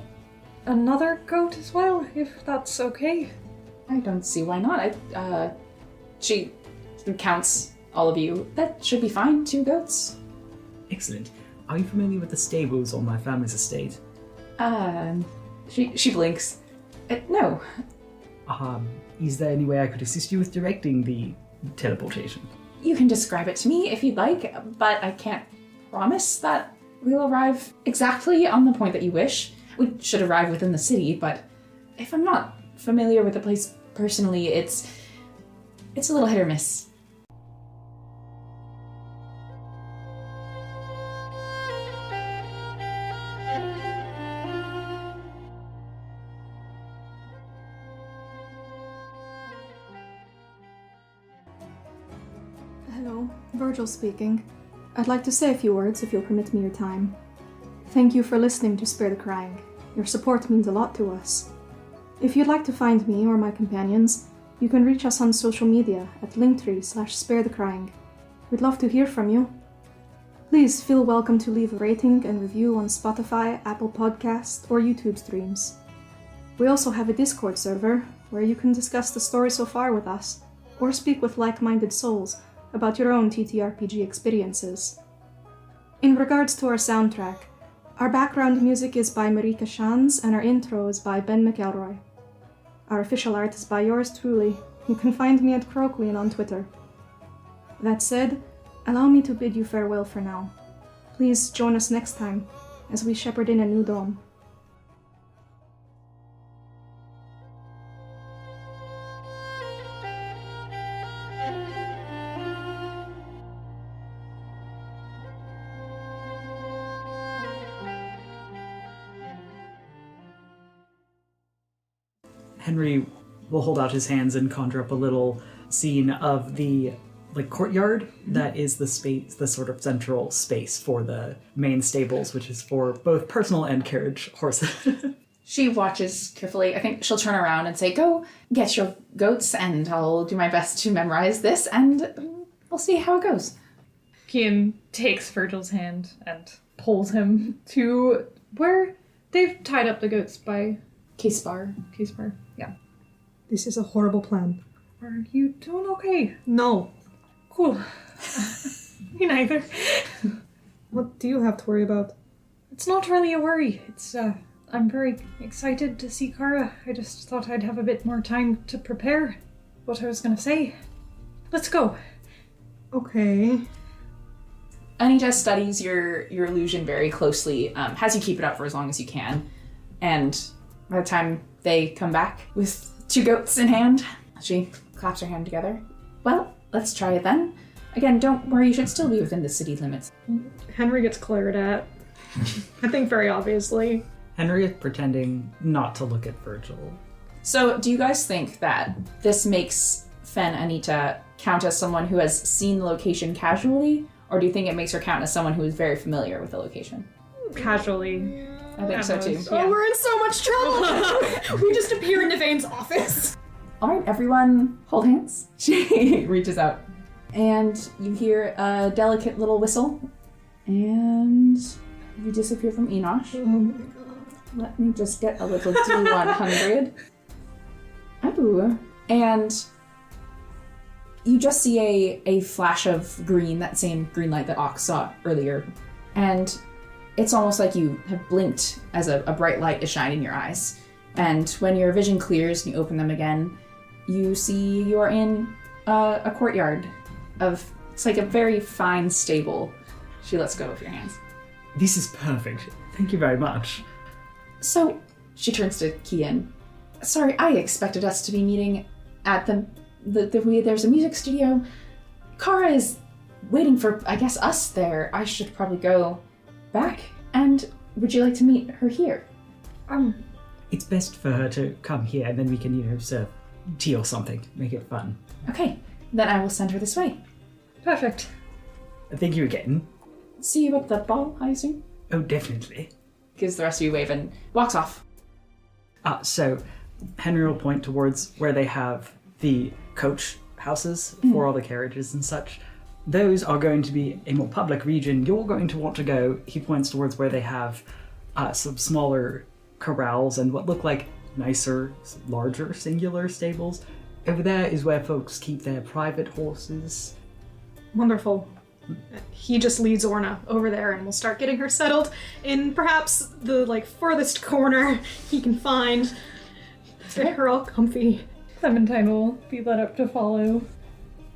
Another goat as well, if that's okay. I don't see why not. She counts all of you. That should be fine. 2 goats. Excellent. Are you familiar with the stables on my family's estate? She blinks. No. Is there any way I could assist you with directing the teleportation? You can describe it to me if you'd like, but I can't promise that we'll arrive exactly on the point that you wish. We should arrive within the city, but if I'm not familiar with the place personally, it's a little hit or miss. Hello, Virgil speaking. I'd like to say a few words if you'll permit me your time. Thank you for listening to Spare the Crying. Your support means a lot to us. If you'd like to find me or my companions, you can reach us on social media at linktree/sparethecrying. We'd love to hear from you. Please feel welcome to leave a rating and review on Spotify, Apple Podcasts, or YouTube streams. We also have a Discord server where you can discuss the story so far with us, or speak with like-minded souls about your own TTRPG experiences. In regards to our soundtrack, our background music is by Marika Shans and our intro is by Ben McElroy. Our official art is by yours truly. You can find me at Croqueen on Twitter. That said, allow me to bid you farewell for now. Please join us next time as we shepherd in a new dawn. Henry will hold out his hands and conjure up a little scene of the courtyard that is the space, the sort of central space for the main stables, which is for both personal and carriage horses. She watches carefully. I think she'll turn around and say, "Go get your goats, and I'll do my best to memorize this, and we'll see how it goes." Kian takes Virgil's hand and pulls him to where they've tied up the goats by Kisbar. Yeah. This is a horrible plan. Are you doing okay? No. Cool. Me neither. What do you have to worry about? It's not really a worry. It's, I'm very excited to see Kara. I just thought I'd have a bit more time to prepare what I was gonna say. Let's go. Okay. Anita studies your illusion very closely, has you keep it up for as long as you can, and by the time they come back with 2 goats in hand, she claps her hand together. Well, let's try it then. Again, don't worry, you should still be within the city limits. Henry gets glared at. I think very obviously. Henry is pretending not to look at Virgil. So, do you guys think that this makes Fen Anita count as someone who has seen the location casually, or do you think it makes her count as someone who is very familiar with the location? Casually. I think so too. Oh, we're in so much trouble! We just appear in Nevane's office. All right, everyone, hold hands. She reaches out, and you hear a delicate little whistle, and you disappear from Enosh. Oh my god. Let me just get a little D100. Ooh. And you just see a flash of green, that same green light that Ox saw earlier. And it's almost like you have blinked as a bright light is shining in your eyes. And when your vision clears and you open them again, you see you're in a courtyard of, it's like a very fine stable. She lets go of your hands. This is perfect. Thank you very much. So, she turns to Kian. Sorry, I expected us to be meeting at there's a music studio. Kara is waiting for, I guess, us there. I should probably go back. And would you like to meet her here? It's best for her to come here, and then we can, serve tea or something. Make it fun. Okay, then I will send her this way. Perfect. Thank you again. See you at the ball, I assume? Oh, definitely. Gives the rest of you a wave and walks off. So Henry will point towards where they have the coach houses for all the carriages and such. Those are going to be a more public region. You're going to want to go. He points towards where they have some smaller corrals and what look like nicer, larger singular stables. Over there is where folks keep their private horses. Wonderful. He just leads Orna over there and we'll start getting her settled in perhaps the furthest corner he can find. Get her all comfy. Clementine will be let up to follow.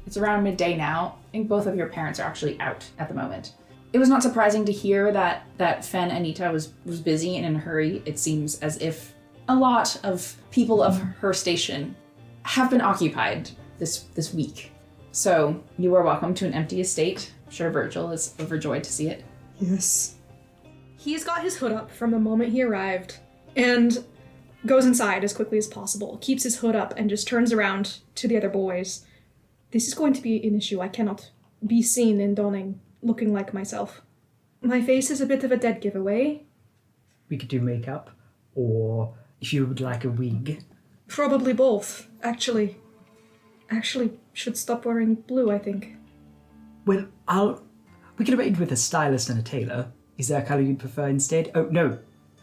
It's around midday now. I think both of your parents are actually out at the moment. It was not surprising to hear that Fen Anita was busy and in a hurry. It seems as if a lot of people of her station have been occupied this week. So you are welcome to an empty estate. I'm sure Virgil is overjoyed to see it. Yes. He's got his hood up from the moment he arrived and goes inside as quickly as possible, keeps his hood up, and just turns around to the other boys. This is going to be an issue. I cannot be seen in Dawning looking like myself. My face is a bit of a dead giveaway. We could do makeup, or if you would like a wig. Probably both, actually. Actually, should stop wearing blue, I think. Well, we can arrange with a stylist and a tailor. Is there a colour you'd prefer instead? Oh, no.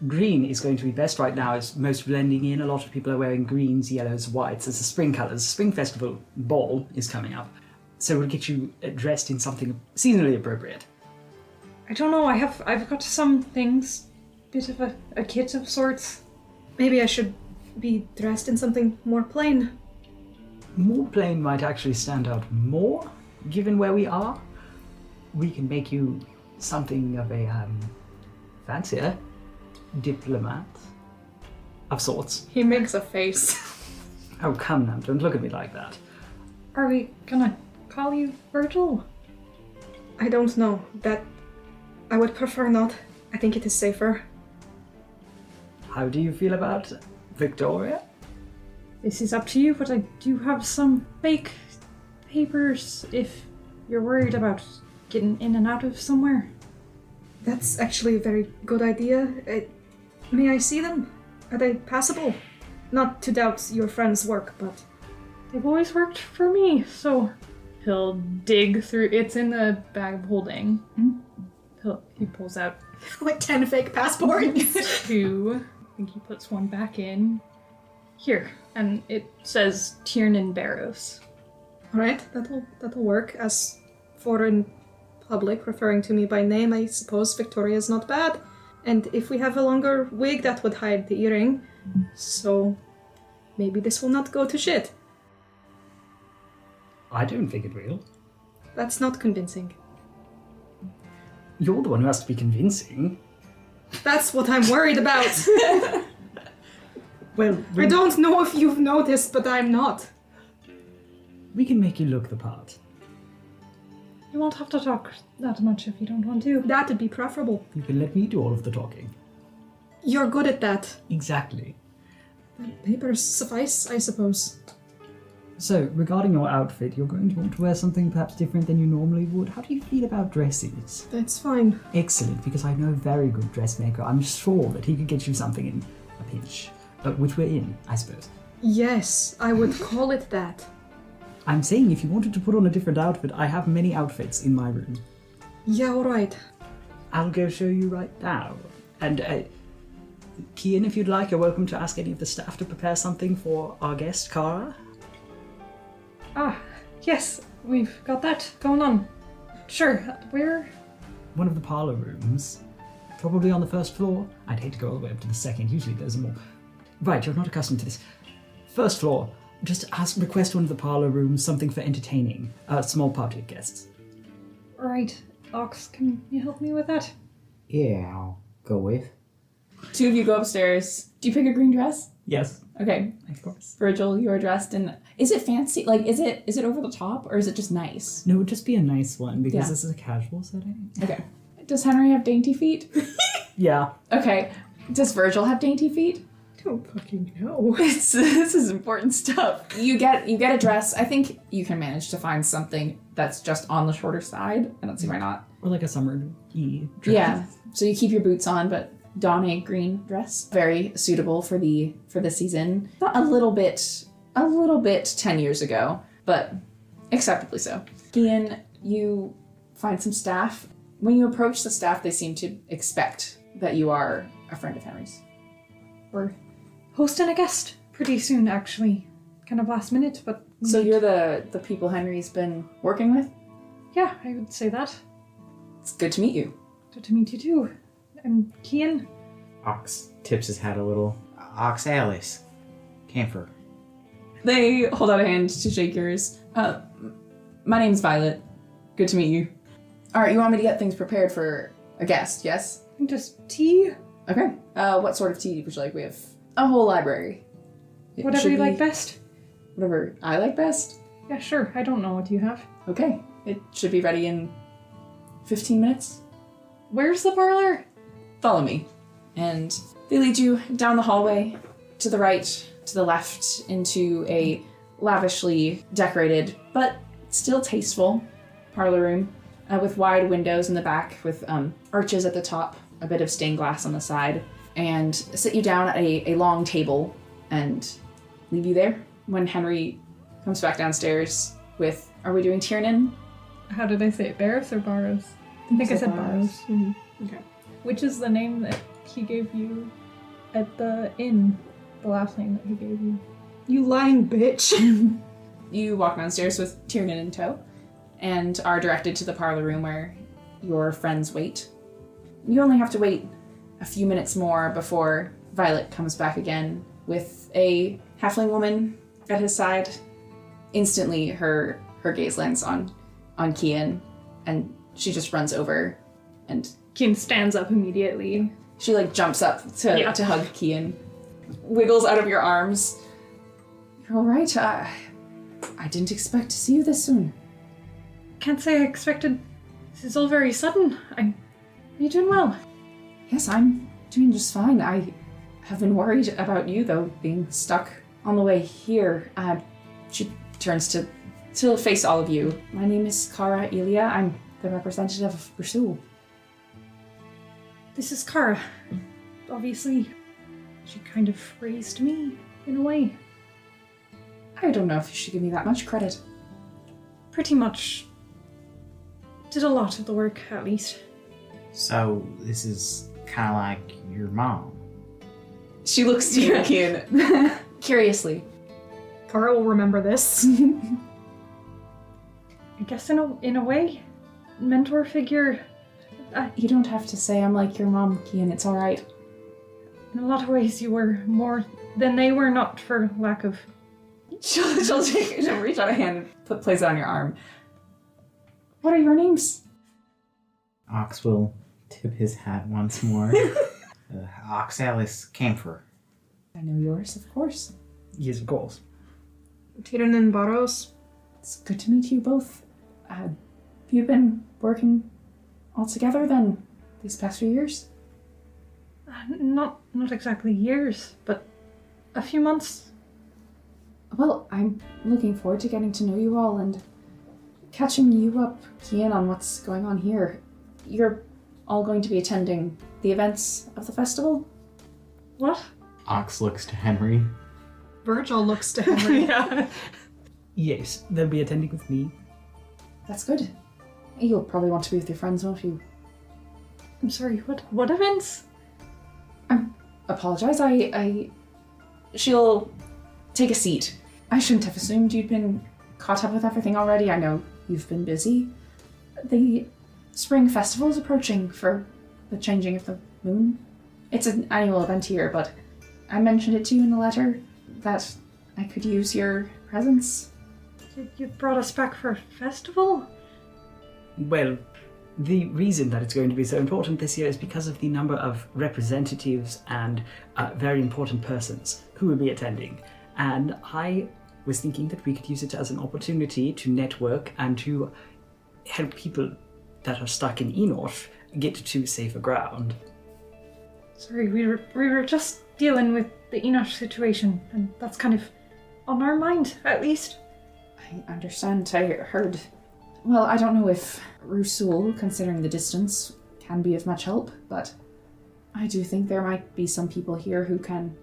Green is going to be best right now. It's most blending in. A lot of people are wearing greens, yellows, whites. It's the spring colours. Spring Festival ball is coming up. So we'll get you dressed in something seasonally appropriate. I don't know, I've got some things. Bit of a kit of sorts. Maybe I should be dressed in something more plain. More plain might actually stand out more, given where we are. We can make you something of a, fancier diplomat of sorts. He makes a face. Oh, come now, don't look at me like that. Are we gonna call you Virgil? I don't know. That I would prefer not. I think it is safer. How do you feel about Victoria? This is up to you, but I do have some fake papers if you're worried about getting in and out of somewhere. That's actually a very good idea. May I see them? Are they passable? Not to doubt your friend's work, but... They've always worked for me, so he'll dig through. It's in the bag of holding. He pulls out like 10 fake passports. 2. I think he puts one back in. Here, and it says Tiernan Barrows. Alright, that'll work. As for in public referring to me by name, I suppose Victoria's not bad. And if we have a longer wig, that would hide the earring. So maybe this will not go to shit. I don't think it will. That's not convincing. You're the one who has to be convincing. That's what I'm worried about. Well, I don't know if you've noticed, but I'm not. we can make you look the part. You won't have to talk that much if you don't want to. That'd be preferable. You can let me do all of the talking. You're good at that. Exactly. Papers suffice, I suppose. So, regarding your outfit, you're going to want to wear something perhaps different than you normally would. How do you feel about dresses? That's fine. Excellent, because I know a very good dressmaker. I'm sure that he could get you something in a pinch. Which we're in, I suppose. Yes, I would call it that. I'm saying if you wanted to put on a different outfit, I have many outfits in my room. Yeah, alright. I'll go show you right now. And, Kian, if you'd like, you're welcome to ask any of the staff to prepare something for our guest, Kara. Ah, yes, we've got that going on. Sure, where? One of the parlor rooms. Probably on the first floor. I'd hate to go all the way up to the second. Usually there's more. Right, you're not accustomed to this. First floor. Just request one of the parlor rooms, something for entertaining a small party of guests. Right, Ox, can you help me with that? Yeah, I'll go with. 2 of you go upstairs. Do you pick a green dress? Yes, Okay. of course. Virgil, you're dressed in... Is it fancy? Like, is it over the top, or is it just nice? No, it would just be a nice one, because Yeah. this is a casual setting. Okay. Does Henry have dainty feet? Yeah. Okay. Does Virgil have dainty feet? Don't fucking know. This is important stuff. You get a dress. I think you can manage to find something that's just on the shorter side. I don't see why not. Or like a summer-y dress. Yeah. So you keep your boots on, but don a green dress. Very suitable for the season. Not a little bit 10 years ago, but acceptably so. Ian, you find some staff. When you approach the staff, they seem to expect that you are a friend of Henry's. We're hosting a guest pretty soon, actually. Kind of last minute, but... So you're the people Henry's been working with? Yeah, I would say that. It's good to meet you. Good to meet you too. I'm Kian. Ox tips his hat a little. Oxalis. Camphor. They hold out a hand to shake yours. My name's Violet. Good to meet you. All right, you want me to get things prepared for a guest, yes? Just tea? Okay. What sort of tea would you like? We have a whole library. It Whatever should you like be best. Whatever I like best. Yeah, sure. I don't know what you have. Okay. It should be ready in 15 minutes. Where's the parlor? Follow me. And they lead you down the hallway, to the right, to the left, into a lavishly decorated, but still tasteful parlor room with wide windows in the back with arches at the top, a bit of stained glass on the side, and sit you down at a long table and leave you there when Henry comes back downstairs with, are we doing Tiernan? How did I say it? Barrows or Barrows? I think I said Barrows. Okay. Which is the name that he gave you at the inn. The last name that he gave you. You lying bitch. You walk downstairs with Tiernan in tow and are directed to the parlor room where your friends wait. You only have to wait a few minutes more before Violet comes back again with a halfling woman at his side. Instantly, her gaze lands on Kian, and she just runs over, and Kian stands up immediately. she jumps up to hug Kian, wiggles out of your arms. You're all right. I didn't expect to see you this soon. Can't say I expected. This is all very sudden. Are you doing well? Yes, I'm doing just fine. I have been worried about you, though, being stuck on the way here. She turns to face all of you. My name is Kara Elia. I'm the representative of Rasul. This is Kara. Obviously, she kind of raised me, in a way. I don't know if you should give me that much credit. Pretty much did a lot of the work, at least. So this is kind of like your mom. She looks to you, Kian, curiously. Kara will remember this. I guess in a way, mentor figure. You don't have to say I'm like your mom, Kian. It's all right. In a lot of ways, you were more than they were, not for lack of. She'll reach out a hand and place it on your arm. What are your names? Ox will tip his hat once more. Ox Alice Camphor. I know yours, of course. Yes, of course. Tiernan Barros. It's good to meet you both. Have you been working all together then these past few years? Not exactly years, but a few months. Well, I'm looking forward to getting to know you all and catching you up, Kian, on what's going on here. You're all going to be attending the events of the festival? What? Ox looks to Henry. Virgil looks to Henry. Yes, they'll be attending with me. That's good. You'll probably want to be with your friends, won't you? I'm sorry, what events? Apologize, She'll take a seat. I shouldn't have assumed you'd been caught up with everything already. I know you've been busy. The spring festival is approaching for the changing of the moon. It's an annual event here, but I mentioned it to you in the letter that I could use your presence. You brought us back for a festival? Well, the reason that it's going to be so important this year is because of the number of representatives and very important persons who will be attending. And I was thinking that we could use it as an opportunity to network and to help people that are stuck in Enosh get to safer ground. Sorry, we were just dealing with the Enosh situation, and that's kind of on our mind, at least. I understand. I heard. Well, I don't know if Rusul, considering the distance, can be of much help, but I do think there might be some people here who can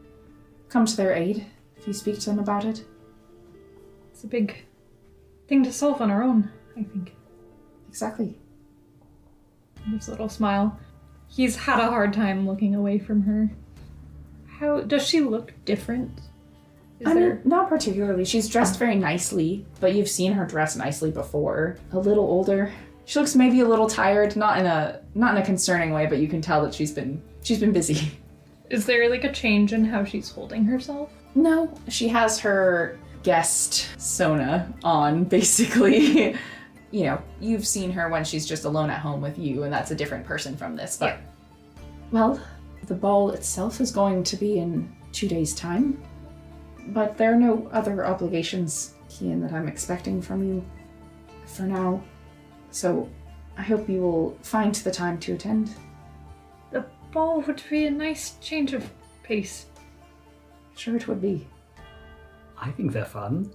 come to their aid if you speak to them about it. It's a big thing to solve on our own, I think. Exactly. His little smile. He's had a hard time looking away from her. How does she look different? Not particularly. She's dressed very nicely, but you've seen her dress nicely before. A little older. She looks maybe a little tired, not in a concerning way, but you can tell that she's been busy. Is there a change in how she's holding herself? No, she has her guest Sona on, basically. You know, you've seen her when she's just alone at home with you, and that's a different person from this. But, well, the ball itself is going to be in 2 days' time. But there are no other obligations, Kian, that I'm expecting from you for now. So I hope you will find the time to attend. The ball would be a nice change of pace. Sure it would be. I think they're fun.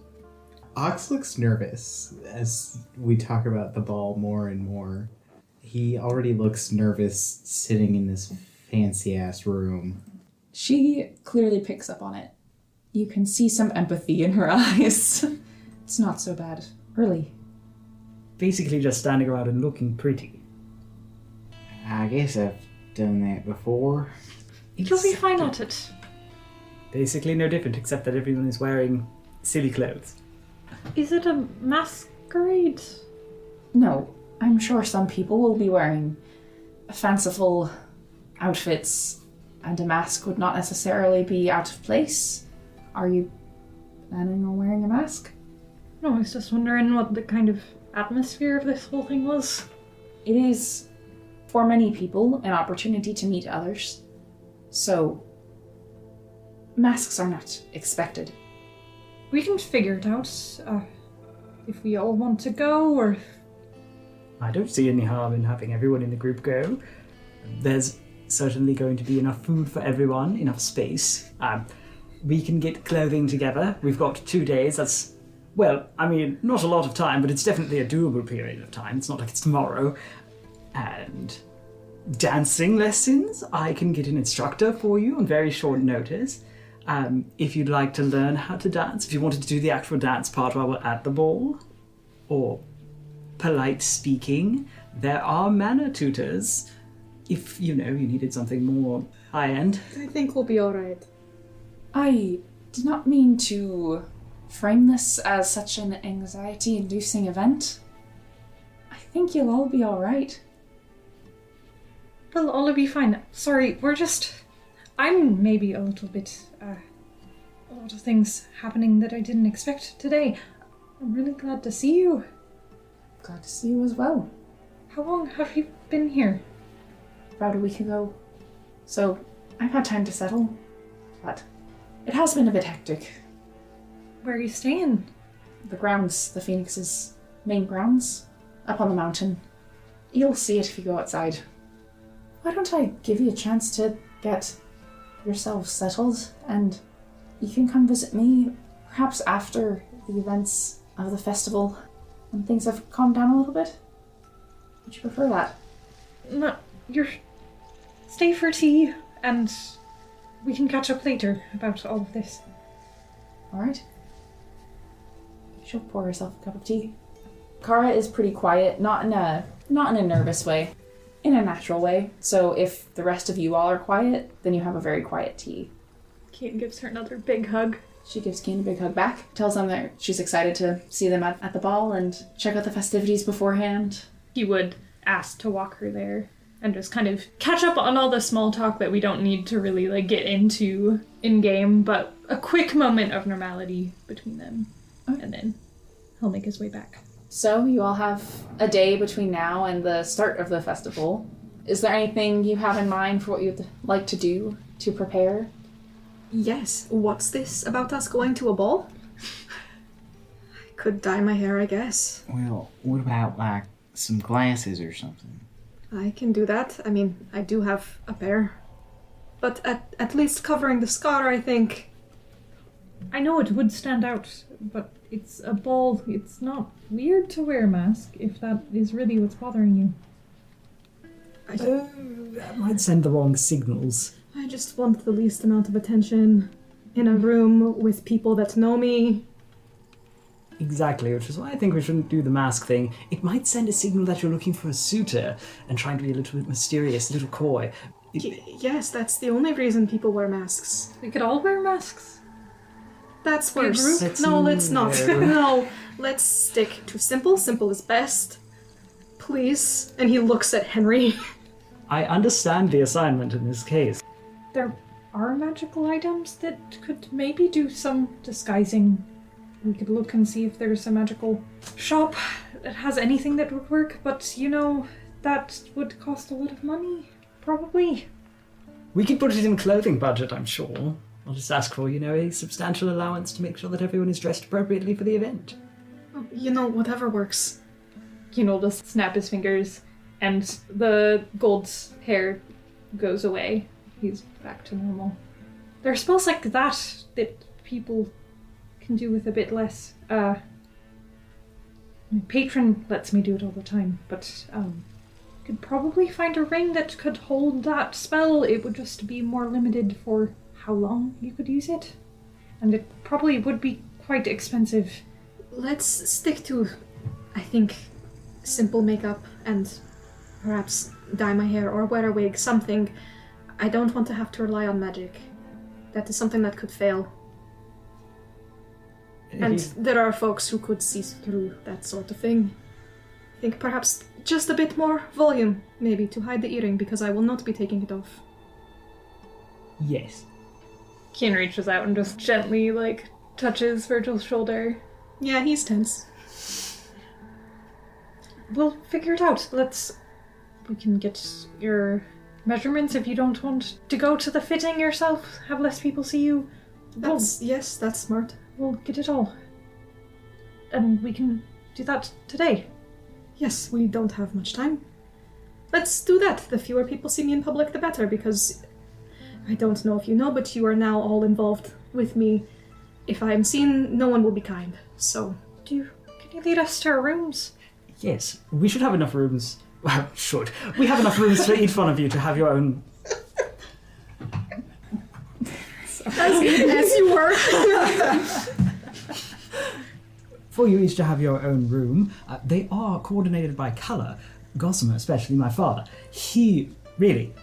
Ox looks nervous as we talk about the ball more and more. He already looks nervous sitting in this fancy-ass room. She clearly picks up on it. You can see some empathy in her eyes. It's not so bad, really. Basically just standing around and looking pretty. I guess I've done that before. You'll be fine at it. Basically no different, except that everyone is wearing silly clothes. Is it a masquerade? No, I'm sure some people will be wearing fanciful outfits, and a mask would not necessarily be out of place. Are you planning on wearing a mask? No, I was just wondering what the kind of atmosphere of this whole thing was. It is, for many people, an opportunity to meet others. So, masks are not expected. We can figure it out. If we all want to go, or... I don't see any harm in having everyone in the group go. There's certainly going to be enough food for everyone, enough space. We can get clothing together. We've got 2 days. That's, well, I mean, not a lot of time, but it's definitely a doable period of time. It's not like it's tomorrow. And dancing lessons, I can get an instructor for you on very short notice. If you'd like to learn how to dance, if you wanted to do the actual dance part while we're at the ball, or polite speaking, there are manner tutors. If, you needed something more high-end. I think we'll be alright. I did not mean to frame this as such an anxiety-inducing event. I think you'll all be alright. Well, all will be fine. Sorry, I'm maybe a little bit, a lot of things happening that I didn't expect today. I'm really glad to see you. Glad to see you as well. How long have you been here? About a week ago. So, I've had time to settle. But it has been a bit hectic. Where are you staying? The grounds, the Phoenix's main grounds, up on the mountain. You'll see it if you go outside. Why don't I give you a chance to get yourself settled, and you can come visit me, perhaps after the events of the festival, when things have calmed down a little bit? Would you prefer that? No, stay for tea, and we can catch up later about all of this. Alright. She'll pour herself a cup of tea. Kara is pretty quiet, not in a nervous way, in a natural way. So if the rest of you all are quiet, then you have a very quiet tea. Kian gives her another big hug. She gives Kian a big hug back, tells them that she's excited to see them at the ball and check out the festivities beforehand. He would ask to walk her there and just kind of catch up on all the small talk that we don't need to really get into in-game, but a quick moment of normality between them. Okay. And then he'll make his way back. So you all have a day between now and the start of the festival. Is there anything you have in mind for what you'd like to do to prepare? Yes, what's this about us going to a ball? I could dye my hair, I guess. Well, what about, some glasses or something? I can do that. I mean, I do have a pair. But at least covering the scar, I think. I know it would stand out, but it's a ball. It's not weird to wear a mask, if that is really what's bothering you. That might send the wrong signals. I just want the least amount of attention in a room with people that know me. Exactly, which is why I think we shouldn't do the mask thing. It might send a signal that you're looking for a suitor and trying to be a little bit mysterious, a little coy. Yes, that's the only reason people wear masks. We could all wear masks. That's worse. Let's Let's not. no. No, let's stick to simple. Simple is best. Please. And he looks at Henry. I understand the assignment in this case. There are magical items that could maybe do some disguising We could look and see if there's a magical shop that has anything that would work, but that would cost a lot of money, probably. We could put it in clothing budget, I'm sure. I'll just ask for, a substantial allowance to make sure that everyone is dressed appropriately for the event. Whatever works. Keen'll just snap his fingers, and the gold hair goes away. He's back to normal. There are spells like that people can do with a bit less. My patron lets me do it all the time, but could probably find a ring that could hold that spell. It would just be more limited for how long you could use it, and it probably would be quite expensive. Let's stick to, I think, simple makeup and perhaps dye my hair or wear a wig, something. I don't want to have to rely on magic. That is something that could fail. And there are folks who could see through that sort of thing. I think perhaps just a bit more volume, maybe, to hide the earring, because I will not be taking it off. Yes. Keen reaches out and just gently, touches Virgil's shoulder. Yeah, he's tense. We'll figure it out. We can get your measurements if you don't want to go to the fitting yourself, have less people see you. Yes, that's smart. We'll get it all. And we can do that today. Yes, we don't have much time. Let's do that. The fewer people see me in public, the better, because I don't know if you know, but you are now all involved with me. If I am seen, no one will be kind, so... Can you lead us to our rooms? Yes, we should have enough rooms. Well, should. We have enough rooms for each one of you to have your own... As you were. For you each to have your own room. They are coordinated by colour. Gossamer, especially my father.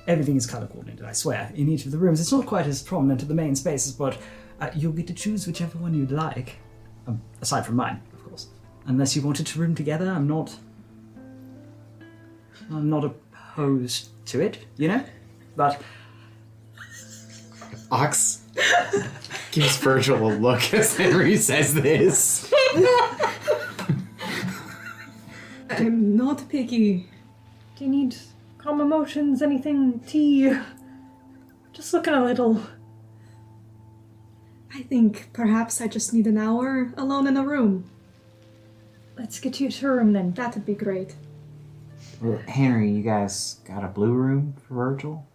Everything is colour coordinated, I swear, in each of the rooms. It's not quite as prominent at the main spaces, but you'll get to choose whichever one you'd like. Aside from mine, of course. Unless you wanted to room together, I'm not opposed to it, But... Ox gives Virgil a look as Henry says this. I'm not picky. Do you need calm emotions, anything, tea? Just looking a little... I think perhaps I just need an hour alone in a room. Let's get you to a room then. That'd be great. Well, Henry, you guys got a blue room for Virgil?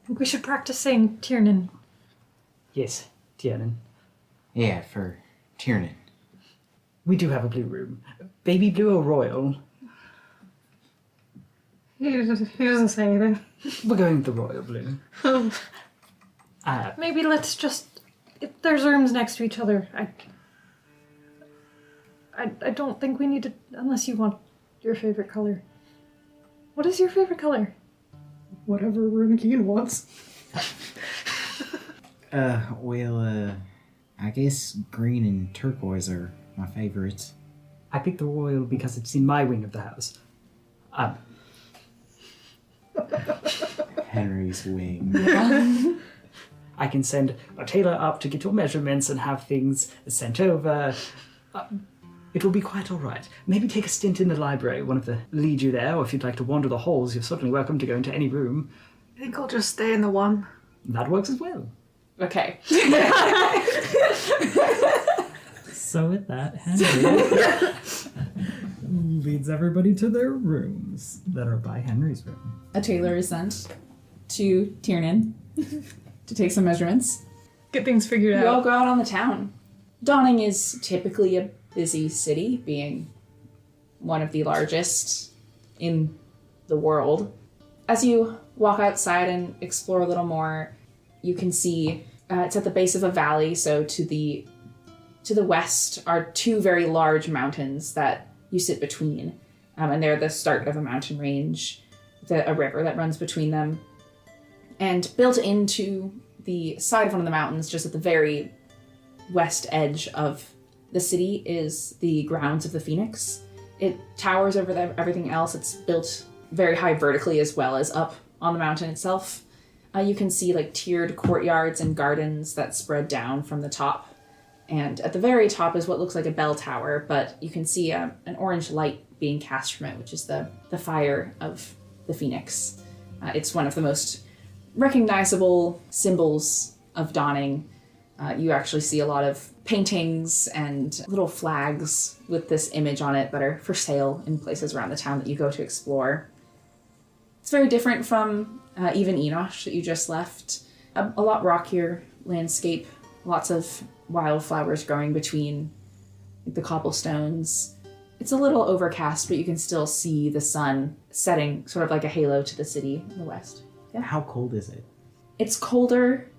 We should practice saying Tiernan. Yes, Tiernan. Yeah, for Tiernan. We do have a blue room. Baby blue or royal? He doesn't say anything. We're going with the royal blue. Maybe let's just... If there's rooms next to each other, I don't think we need to... Unless you want your favorite color. What is your favorite color? Whatever room Keen wants. I guess green and turquoise are my favorites. I picked the royal because it's in my wing of the house. Henry's wing. I can send a tailor up to get your measurements and have things sent over. It will be quite all right. Maybe take a stint in the library. One of the lead you there, or if you'd like to wander the halls, you're certainly welcome to go into any room. I think I'll just stay in the one. That works as well. Okay. So with that, Henry leads everybody to their rooms that are by Henry's room. A tailor is sent to Tiernan to take some measurements. Get things figured You all out. go out on the town. Dawning is typically a busy city, being one of the largest in the world. As you walk outside and explore a little more, you can see it's at the base of a valley, so to the west are two very large mountains that you sit between, and they're the start of a mountain range, a river that runs between them. And built into the side of one of the mountains, just at the very west edge of the city, is the grounds of the Phoenix. It towers over everything else. It's built very high vertically as well as up on the mountain itself. You can see like tiered courtyards and gardens that spread down from the top. And at the very top is what looks like a bell tower, but you can see an orange light being cast from it, which is the fire of the phoenix. It's one of the most recognizable symbols of Dawning. You actually see a lot of paintings and little flags with this image on it that are for sale in places around the town that you go to explore. It's very different from even Enosh that you just left. A lot rockier landscape, lots of wildflowers growing between the cobblestones. It's a little overcast, but you can still see the sun setting sort of like a halo to the city in the west. Yeah. How cold is it? It's colder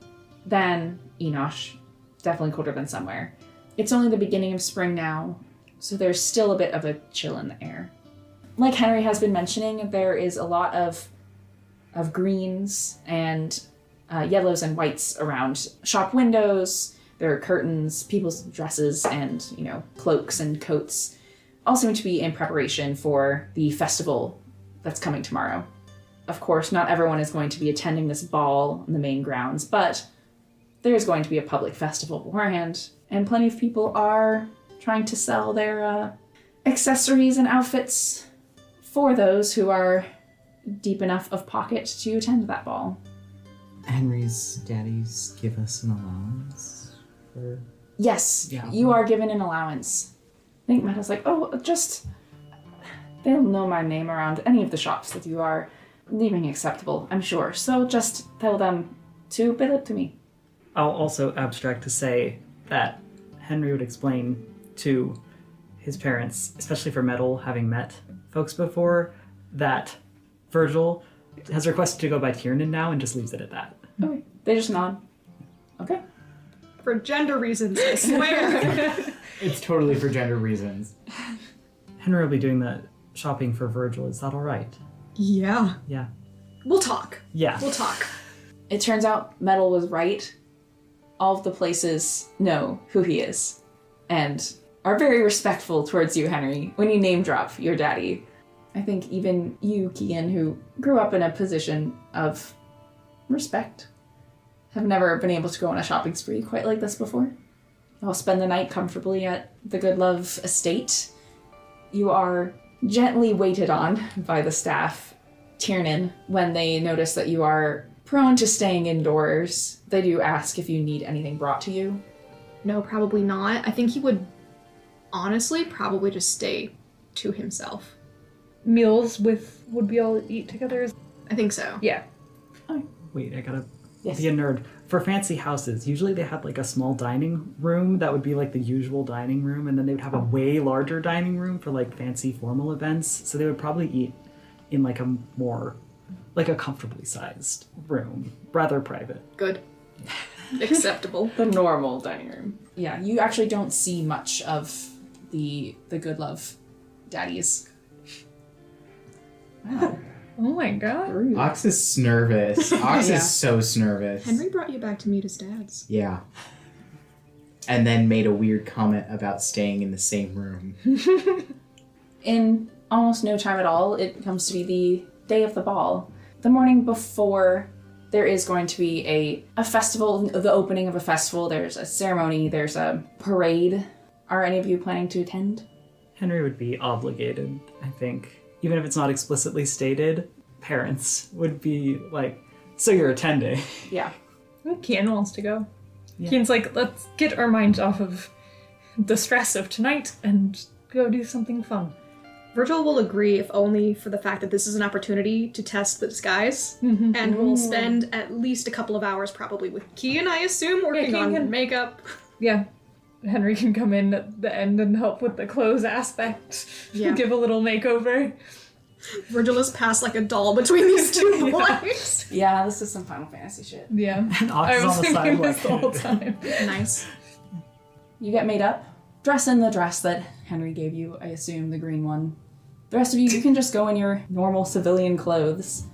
than Enosh. Definitely colder than somewhere. It's only the beginning of spring now, so there's still a bit of a chill in the air. Like Henry has been mentioning, there is a lot of greens and yellows and whites around shop windows. There are curtains, people's dresses, and, cloaks and coats all seem to be in preparation for the festival that's coming tomorrow. Of course, not everyone is going to be attending this ball in the main grounds, but there's going to be a public festival beforehand, and plenty of people are trying to sell their accessories and outfits for those who are deep enough of pocket to attend that ball. Henry's daddies give us an allowance for... Yes, Yeah. you are given an allowance. I think Metta's like, they'll know my name around any of the shops that you are leaving acceptable, I'm sure. So just tell them to bill it to me. I'll also abstract to say that Henry would explain to his parents, especially for Metal, having met folks before, that Virgil has requested to go by Tiernan now and just leaves it at that. Okay. They just nod. Okay. For gender reasons, I swear. It's totally for gender reasons. Henry will be doing the shopping for Virgil. Is that all right? Yeah. Yeah. We'll talk. Yeah. We'll talk. It turns out Metal was right. All of the places know who he is and are very respectful towards you, Henry, when you name drop your daddy. I think even you, Kian, who grew up in a position of respect, have never been able to go on a shopping spree quite like this before. I'll spend the night comfortably at the Goodlove estate. You are gently waited on by the staff, Tiernan, when they notice that you are prone to staying indoors. They do ask if you need anything brought to you. No, probably not. I think he would honestly probably just stay to himself. Meals would we all eat together? I think so. Yeah. Wait, I gotta Yes. be a nerd. For fancy houses, usually they had like a small dining room that would be like the usual dining room, and then they would have a way larger dining room for like fancy formal events. So they would probably eat in like a more, like a comfortably sized room, rather private. Good. Acceptable. The normal dining room. Yeah, you actually don't see much of the Goodlove daddies. Wow. Oh my god. Rude. Ox is nervous. Ox Yeah. is so nervous. Henry brought you back to meet his dads. Yeah. And then made a weird comment about staying in the same room. In almost no time at all, it comes to be the day of the ball. The morning before, there is going to be a festival, the opening of a festival. There's a ceremony, there's a parade. Are any of you planning to attend? Henry would be obligated, I think. Even if it's not explicitly stated, parents would be like, so you're attending. Yeah. I think Kian wants to go. Yeah. Kian's like, let's get our minds off of the stress of tonight and go do something fun. Virgil will agree, if only for the fact that this is an opportunity to test the disguise, and we'll spend at least a couple of hours probably with Kian, I assume, working Kian on can- makeup. Yeah. Henry can come in at the end and help with the clothes aspect. Yeah. Give a little makeover. Virgil is passed like a doll between these two boys. Yeah, this is some Final Fantasy shit. Yeah. And Ox I is was on the thinking side this the whole like, time. Nice. You get made up, dress in the dress that Henry gave you, I assume, the green one. The rest of you can just go in your normal civilian clothes,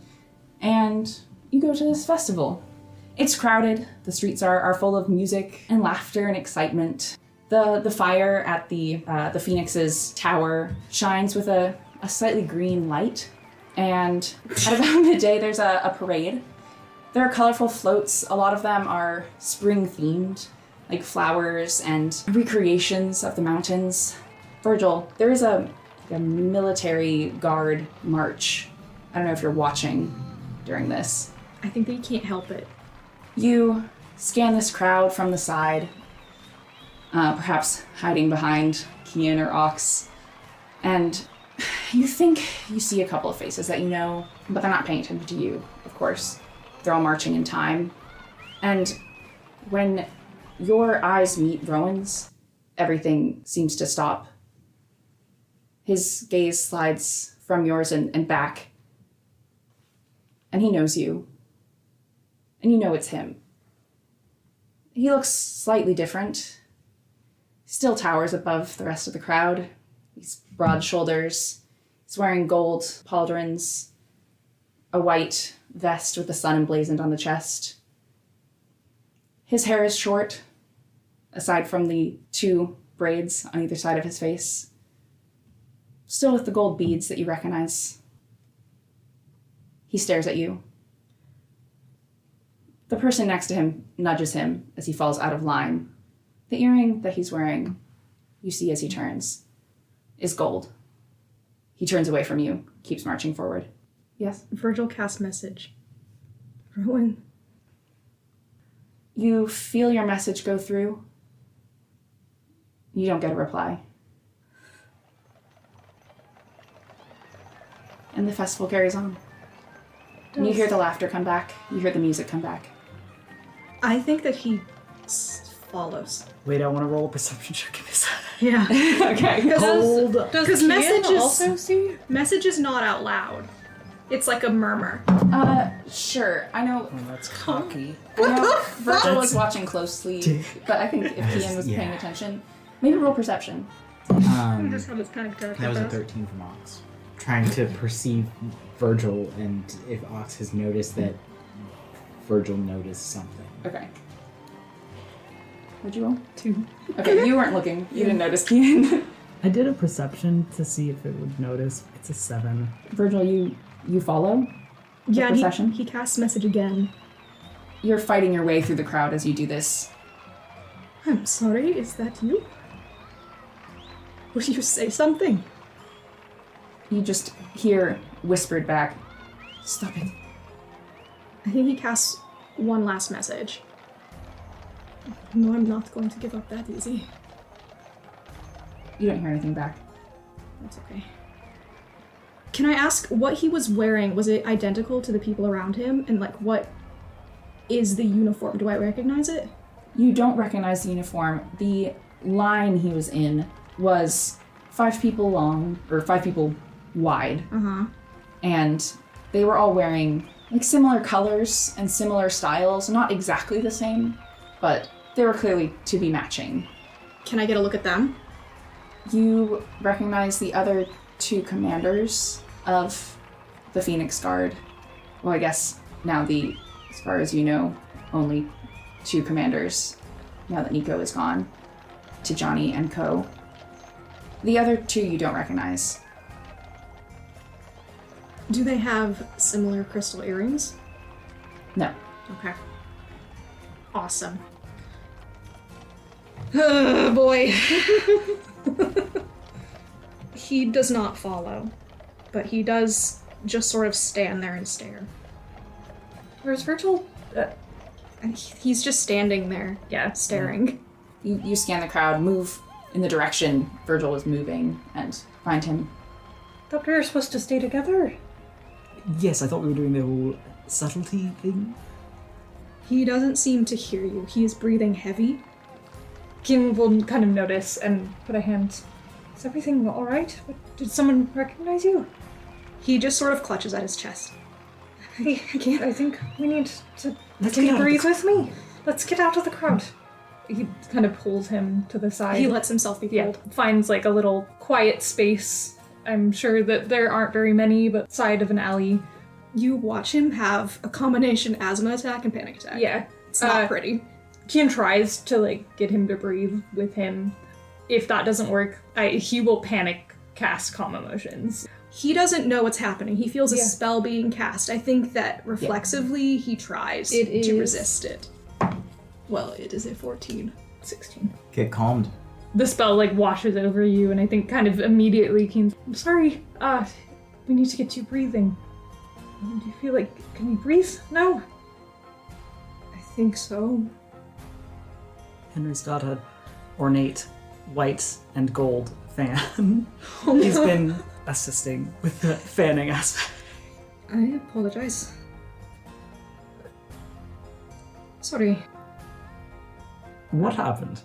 and you go to this festival. It's crowded, the streets are full of music and laughter and excitement. The fire at the Phoenix's tower shines with a slightly green light, and at about midday there's a parade. There are colorful floats. A lot of them are spring themed, like flowers and recreations of the mountains. Virgil, there is a military guard march. I don't know if you're watching during this. I think that you can't help it. You scan this crowd from the side, perhaps hiding behind Kian or Ox, and you think you see a couple of faces that you know, but they're not paying attention to you, of course. They're all marching in time. And when your eyes meet Rowan's, everything seems to stop. His gaze slides from yours and back, and he knows you. And you know it's him. He looks slightly different. Still towers above the rest of the crowd. He's broad shoulders. He's wearing gold pauldrons, a white vest with the sun emblazoned on the chest. His hair is short, aside from the 2 braids on either side of his face. Still with the gold beads that you recognize. He stares at you. The person next to him nudges him as he falls out of line. The earring that he's wearing, you see as he turns, is gold. He turns away from you, keeps marching forward. Yes? Virgil casts message. Rowan. You feel your message go through. You don't get a reply. And the festival carries on. And you hear the laughter come back. You hear the music come back. I think that he follows. Wait, I want to roll a perception check in this. Yeah. Okay. Hold. Because message is not out loud. It's like a murmur. Sure. I know. Oh, that's cocky. I know Virgil That's was watching closely, dick. but I think if Kian was Yeah. paying attention, maybe roll perception. We just have this panic attack. That was a 13 from Ox. Trying to perceive Virgil and if Ox has noticed that Virgil noticed something. Okay. What'd you roll? 2. Okay, you weren't looking. You didn't notice Kian. I did a perception to see if it would notice. It's a 7. Virgil, you follow? Yeah, perception? he casts message again. You're fighting your way through the crowd as you do this. I'm sorry, is that you? Will you say something? You just hear whispered back, "Stop it." I think he casts one last message. No, I'm not going to give up that easy. You don't hear anything back. That's okay. Can I ask what he was wearing? Was it identical to the people around him? And like, what is the uniform? Do I recognize it? You don't recognize the uniform. The line he was in was 5 people long, or 5 people wide. Uh-huh. And they were all wearing like similar colors and similar styles. Not exactly the same, but they were clearly to be matching. Can I get a look at them? You recognize the other 2 commanders of the Phoenix Guard. Well, I guess now as far as you know, only 2 commanders, now that Nico is gone, Tijani and Co. The other 2 you don't recognize. Do they have similar crystal earrings? No. Okay. Awesome. Oh, boy. He does not follow, but he does just sort of stand there and stare. Where's Virgil? And he's just standing there, staring. You scan the crowd, move in the direction Virgil was moving, and find him. Thought we were supposed to stay together. Yes, I thought we were doing the whole subtlety thing. He doesn't seem to hear you. He is breathing heavy. Kim will kind of notice and put a hand. Is everything all right? Did someone recognize you? He just sort of clutches at his chest. I can't. I think we need to. Let's Can get you out of breathe the- with me? Let's get out of the crowd. He kind of pulls him to the side. He lets himself be pulled. Finds like a little quiet space. I'm sure that there aren't very many, but side of an alley. You watch him have a combination asthma attack and panic attack. Yeah. It's not pretty. Kian tries to like get him to breathe with him. If that doesn't work, he will panic cast calm emotions. he doesn't know what's happening. He feels a Yeah. spell being cast. I think that reflexively he tries It to is- resist it. Well, it is a 14. 16. Get calmed. The spell like washes over you, and I think kind of immediately Keen's, I'm sorry, we need to get you breathing. Do you feel like, can you breathe? No? I think so. Henry's got an ornate white and gold fan. He's been assisting with the fanning aspect. I apologize. Sorry. What happened?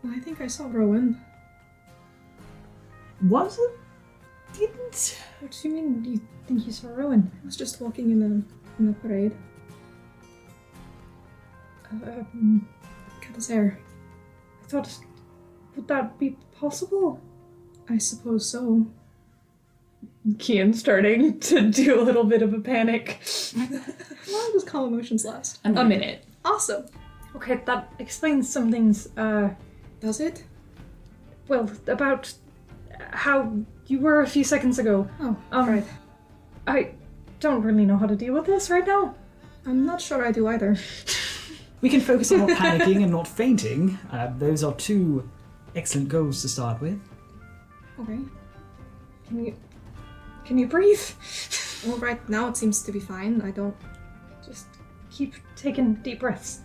I think I saw Rowan. Was it? Didn't. What do you mean you think you saw Rowan? I was just walking in the parade. Cut his hair. I thought, would that be possible? I suppose so. Kian's starting to do a little bit of a panic. How long does calm emotions last? A minute. Awesome. Okay, that explains some things, Does it? well, about how you were a few seconds ago. Oh, Right. I don't really know how to deal with this right now. I'm not sure I do either. We can focus on not panicking and not fainting. Those are two excellent goals to start with. Okay. Can you breathe? Well, right now it seems to be fine. I don't... Just keep taking deep breaths.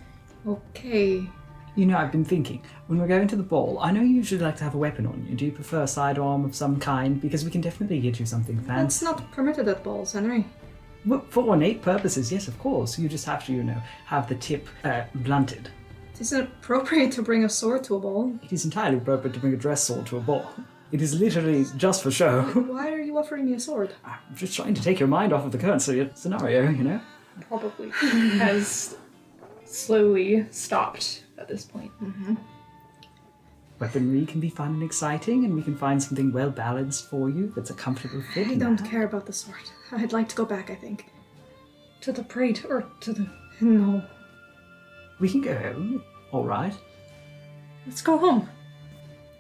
Okay. You know, I've been thinking, when we're going to the ball, I know you usually like to have a weapon on you. Do you prefer a sidearm of some kind? Because we can definitely get you something That's fancy. not permitted at balls, Henry. Well, for ornate purposes, yes, of course. You just have to, have the tip blunted. It isn't appropriate to bring a sword to a ball. It is entirely appropriate to bring a dress sword to a ball. It is literally just for show. Why are you offering me a sword? I'm just trying to take your mind off of the current scenario. Probably has slowly stopped at this point. Weaponry can be fun and exciting, and we can find something well balanced for you that's a comfortable fit. I don't care about the sword. I'd like to go back, I think. To the parade, or to the... No. We can go home. All right. Let's go home.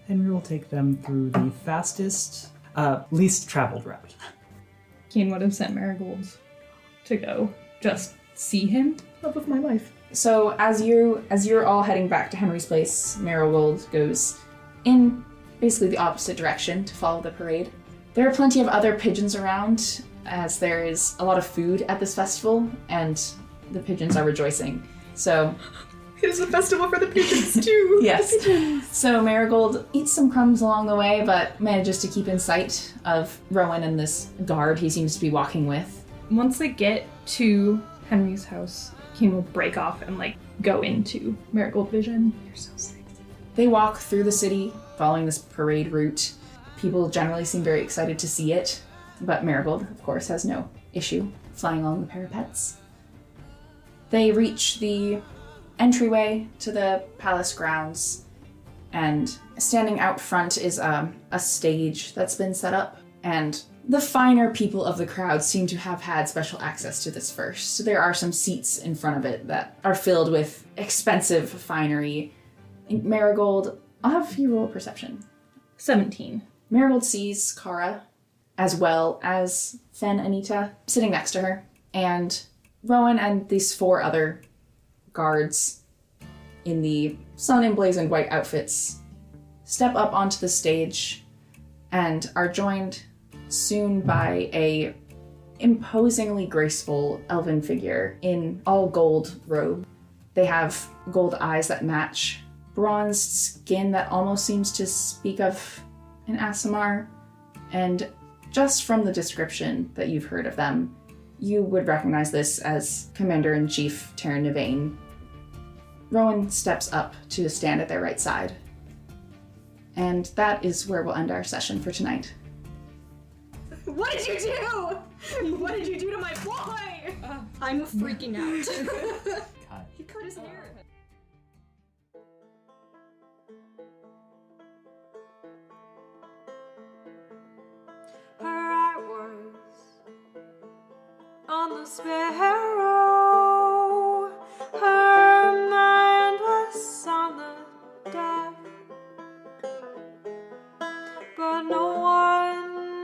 Henry will take them through the fastest, least traveled route. Keen would have sent Marigold to go just see him. Love of my life. So as you're all heading back to Henry's place, Marigold goes in basically the opposite direction to follow the parade. There are plenty of other pigeons around, as there is a lot of food at this festival, and the pigeons are rejoicing. So It is a festival for the pigeons, too! yes. So Marigold eats some crumbs along the way, but manages to keep in sight of Rowan and this guard he seems to be walking with. Once they get to Henry's house, Keen will break off and go into Marigold Vision. You're so sick. They walk through the city, following this parade route. People generally seem very excited to see it, but Marigold, of course, has no issue flying along the parapets. They reach the entryway to the palace grounds, and standing out front is a stage that's been set up, and the finer people of the crowd seem to have had special access to this first. So there are some seats in front of it that are filled with expensive finery. Marigold, I'll have you roll perception. 17. Marigold sees Kara, as well as Fen Anita, sitting next to her, and Rowan and these 4 other guards in the sun-emblazoned white outfits step up onto the stage and are joined soon by a imposingly graceful elven figure in all gold robe. They have gold eyes that match, bronzed skin that almost seems to speak of an Aasimar, and just from the description that you've heard of them, you would recognize this as Commander-in-Chief Terran Nivane. Rowan steps up to stand at their right side. And that is where we'll end our session for tonight. What did you do? What did you do to my boy? I'm freaking out. Cut. He cut his hair. Her eye was on the sparrow. Her mind was on the deaf. But no one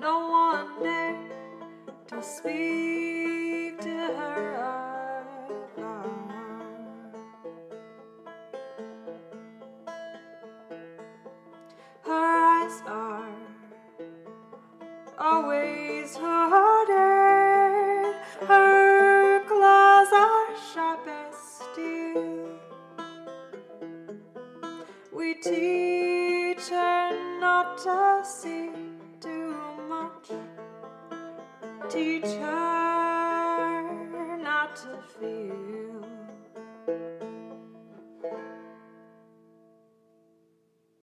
no one dared to speak to her aloud. Her eyes are always hooded, her claws are sharp as steel. We teach her not to see too much, teach her